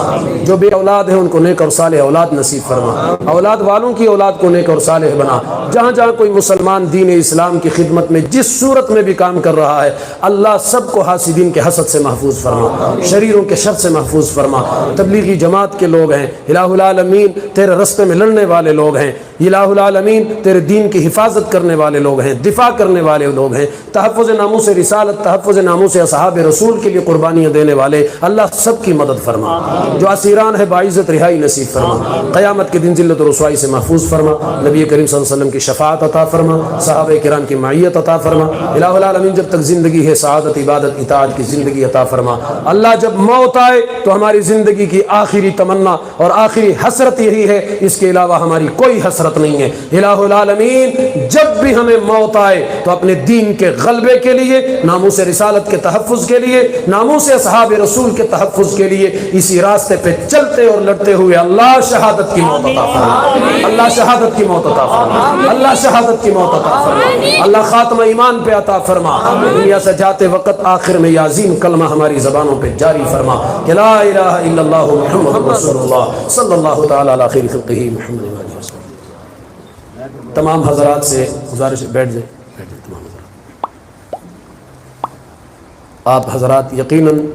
جو بے اولاد ہیں ان کو نیک اور صالح اولاد نصیب فرما. اولاد والوں کی اولاد کو نیک اور صالح بنا. جہاں جہاں کوئی مسلمان دین اسلام کی خدمت میں جس صورت میں بھی کام کر رہا ہے، اللہ سب کو حاسدین کے حسد سے محفوظ فرما، شریروں کے شر سے محفوظ فرما. تبلیغی جماعت کے لوگ ہیں، الہ العالمین تیرے رستے میں لڑنے والے لوگ ہیں. الہ العالمین تیرے دین کی حفاظت کرنے والے لوگ ہیں، دفاع کرنے والے لوگ ہیں. تحفظ ناموس رسالت، تحفظ ناموس اصحاب رسول کے لیے قربانیاں دینے والے، اللہ سب کی مدد فرما. جو اسیران ہے باعزت رہائی نصیب فرما. قیامت کے دن ذلت و رسوائی سے محفوظ فرما. نبی کریم صلی اللہ علیہ وسلم کی شفاعت عطا فرما. صحابہ کرام کی معیت عطا فرما. الہ العالمین جب تک زندگی ہے سعادت، عبادت، اطاعت کی زندگی عطا فرما. اللہ جب موت آئے تو ہماری زندگی کی آخری تمنا اور آخری حسرت یہی ہے، اس کے علاوہ ہماری کوئی حسرت نہیں ہے. الہ العالمین جب بھی ہمیں موت آئے تو اپنے دین کے غلبے کے لیے، ناموس رسالت کے تحفظ کے لیے، ناموس اصحاب رسول کے تحفظ کے لیے اسی راستے پہ چلتے اور لڑتے ہوئے اللہ شہادت کی موت عطا فرما. اللہ شہادت کی موت عطا فرما. اللہ شہادت کی موت عطا فرما. اللہ خاتمہ ایمان پہ عطا فرما. دنیا سے جاتے وقت آخر میں عظیم کلمہ ہماری زبانوں پہ جاری فرما کہ لا الہ الا اللہ محمد رسول اللہ صلی اللہ تعالی علی خیر خلقہ محمد علیہ وسلم. تمام حضرات سے گزارش، بیٹھ جائیں. تمام آپ حضرات یقیناً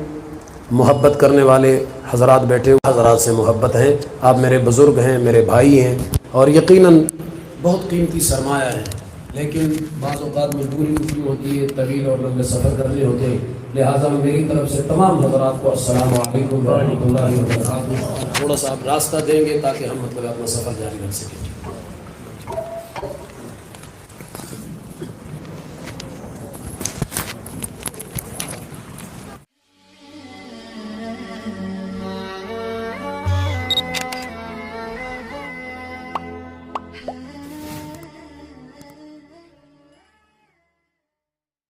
محبت کرنے والے حضرات بیٹھے ہوئے حضرات سے محبت ہیں. آپ میرے بزرگ ہیں، میرے بھائی ہیں. اور یقیناً بہت قیمتی سرمایہ ہے، لیکن بعض اوقات مجبوری اتنی ہوتی ہے، طویل اور لمبے سفر کرنے ہوتے ہیں، لہٰذا میری طرف سے تمام حضرات کو السلام علیکم ورحمۃ اللہ وبرکاتہ۔ تھوڑا سا آپ راستہ دیں گے تاکہ ہم اپنا سفر جاری رکھ سکیں۔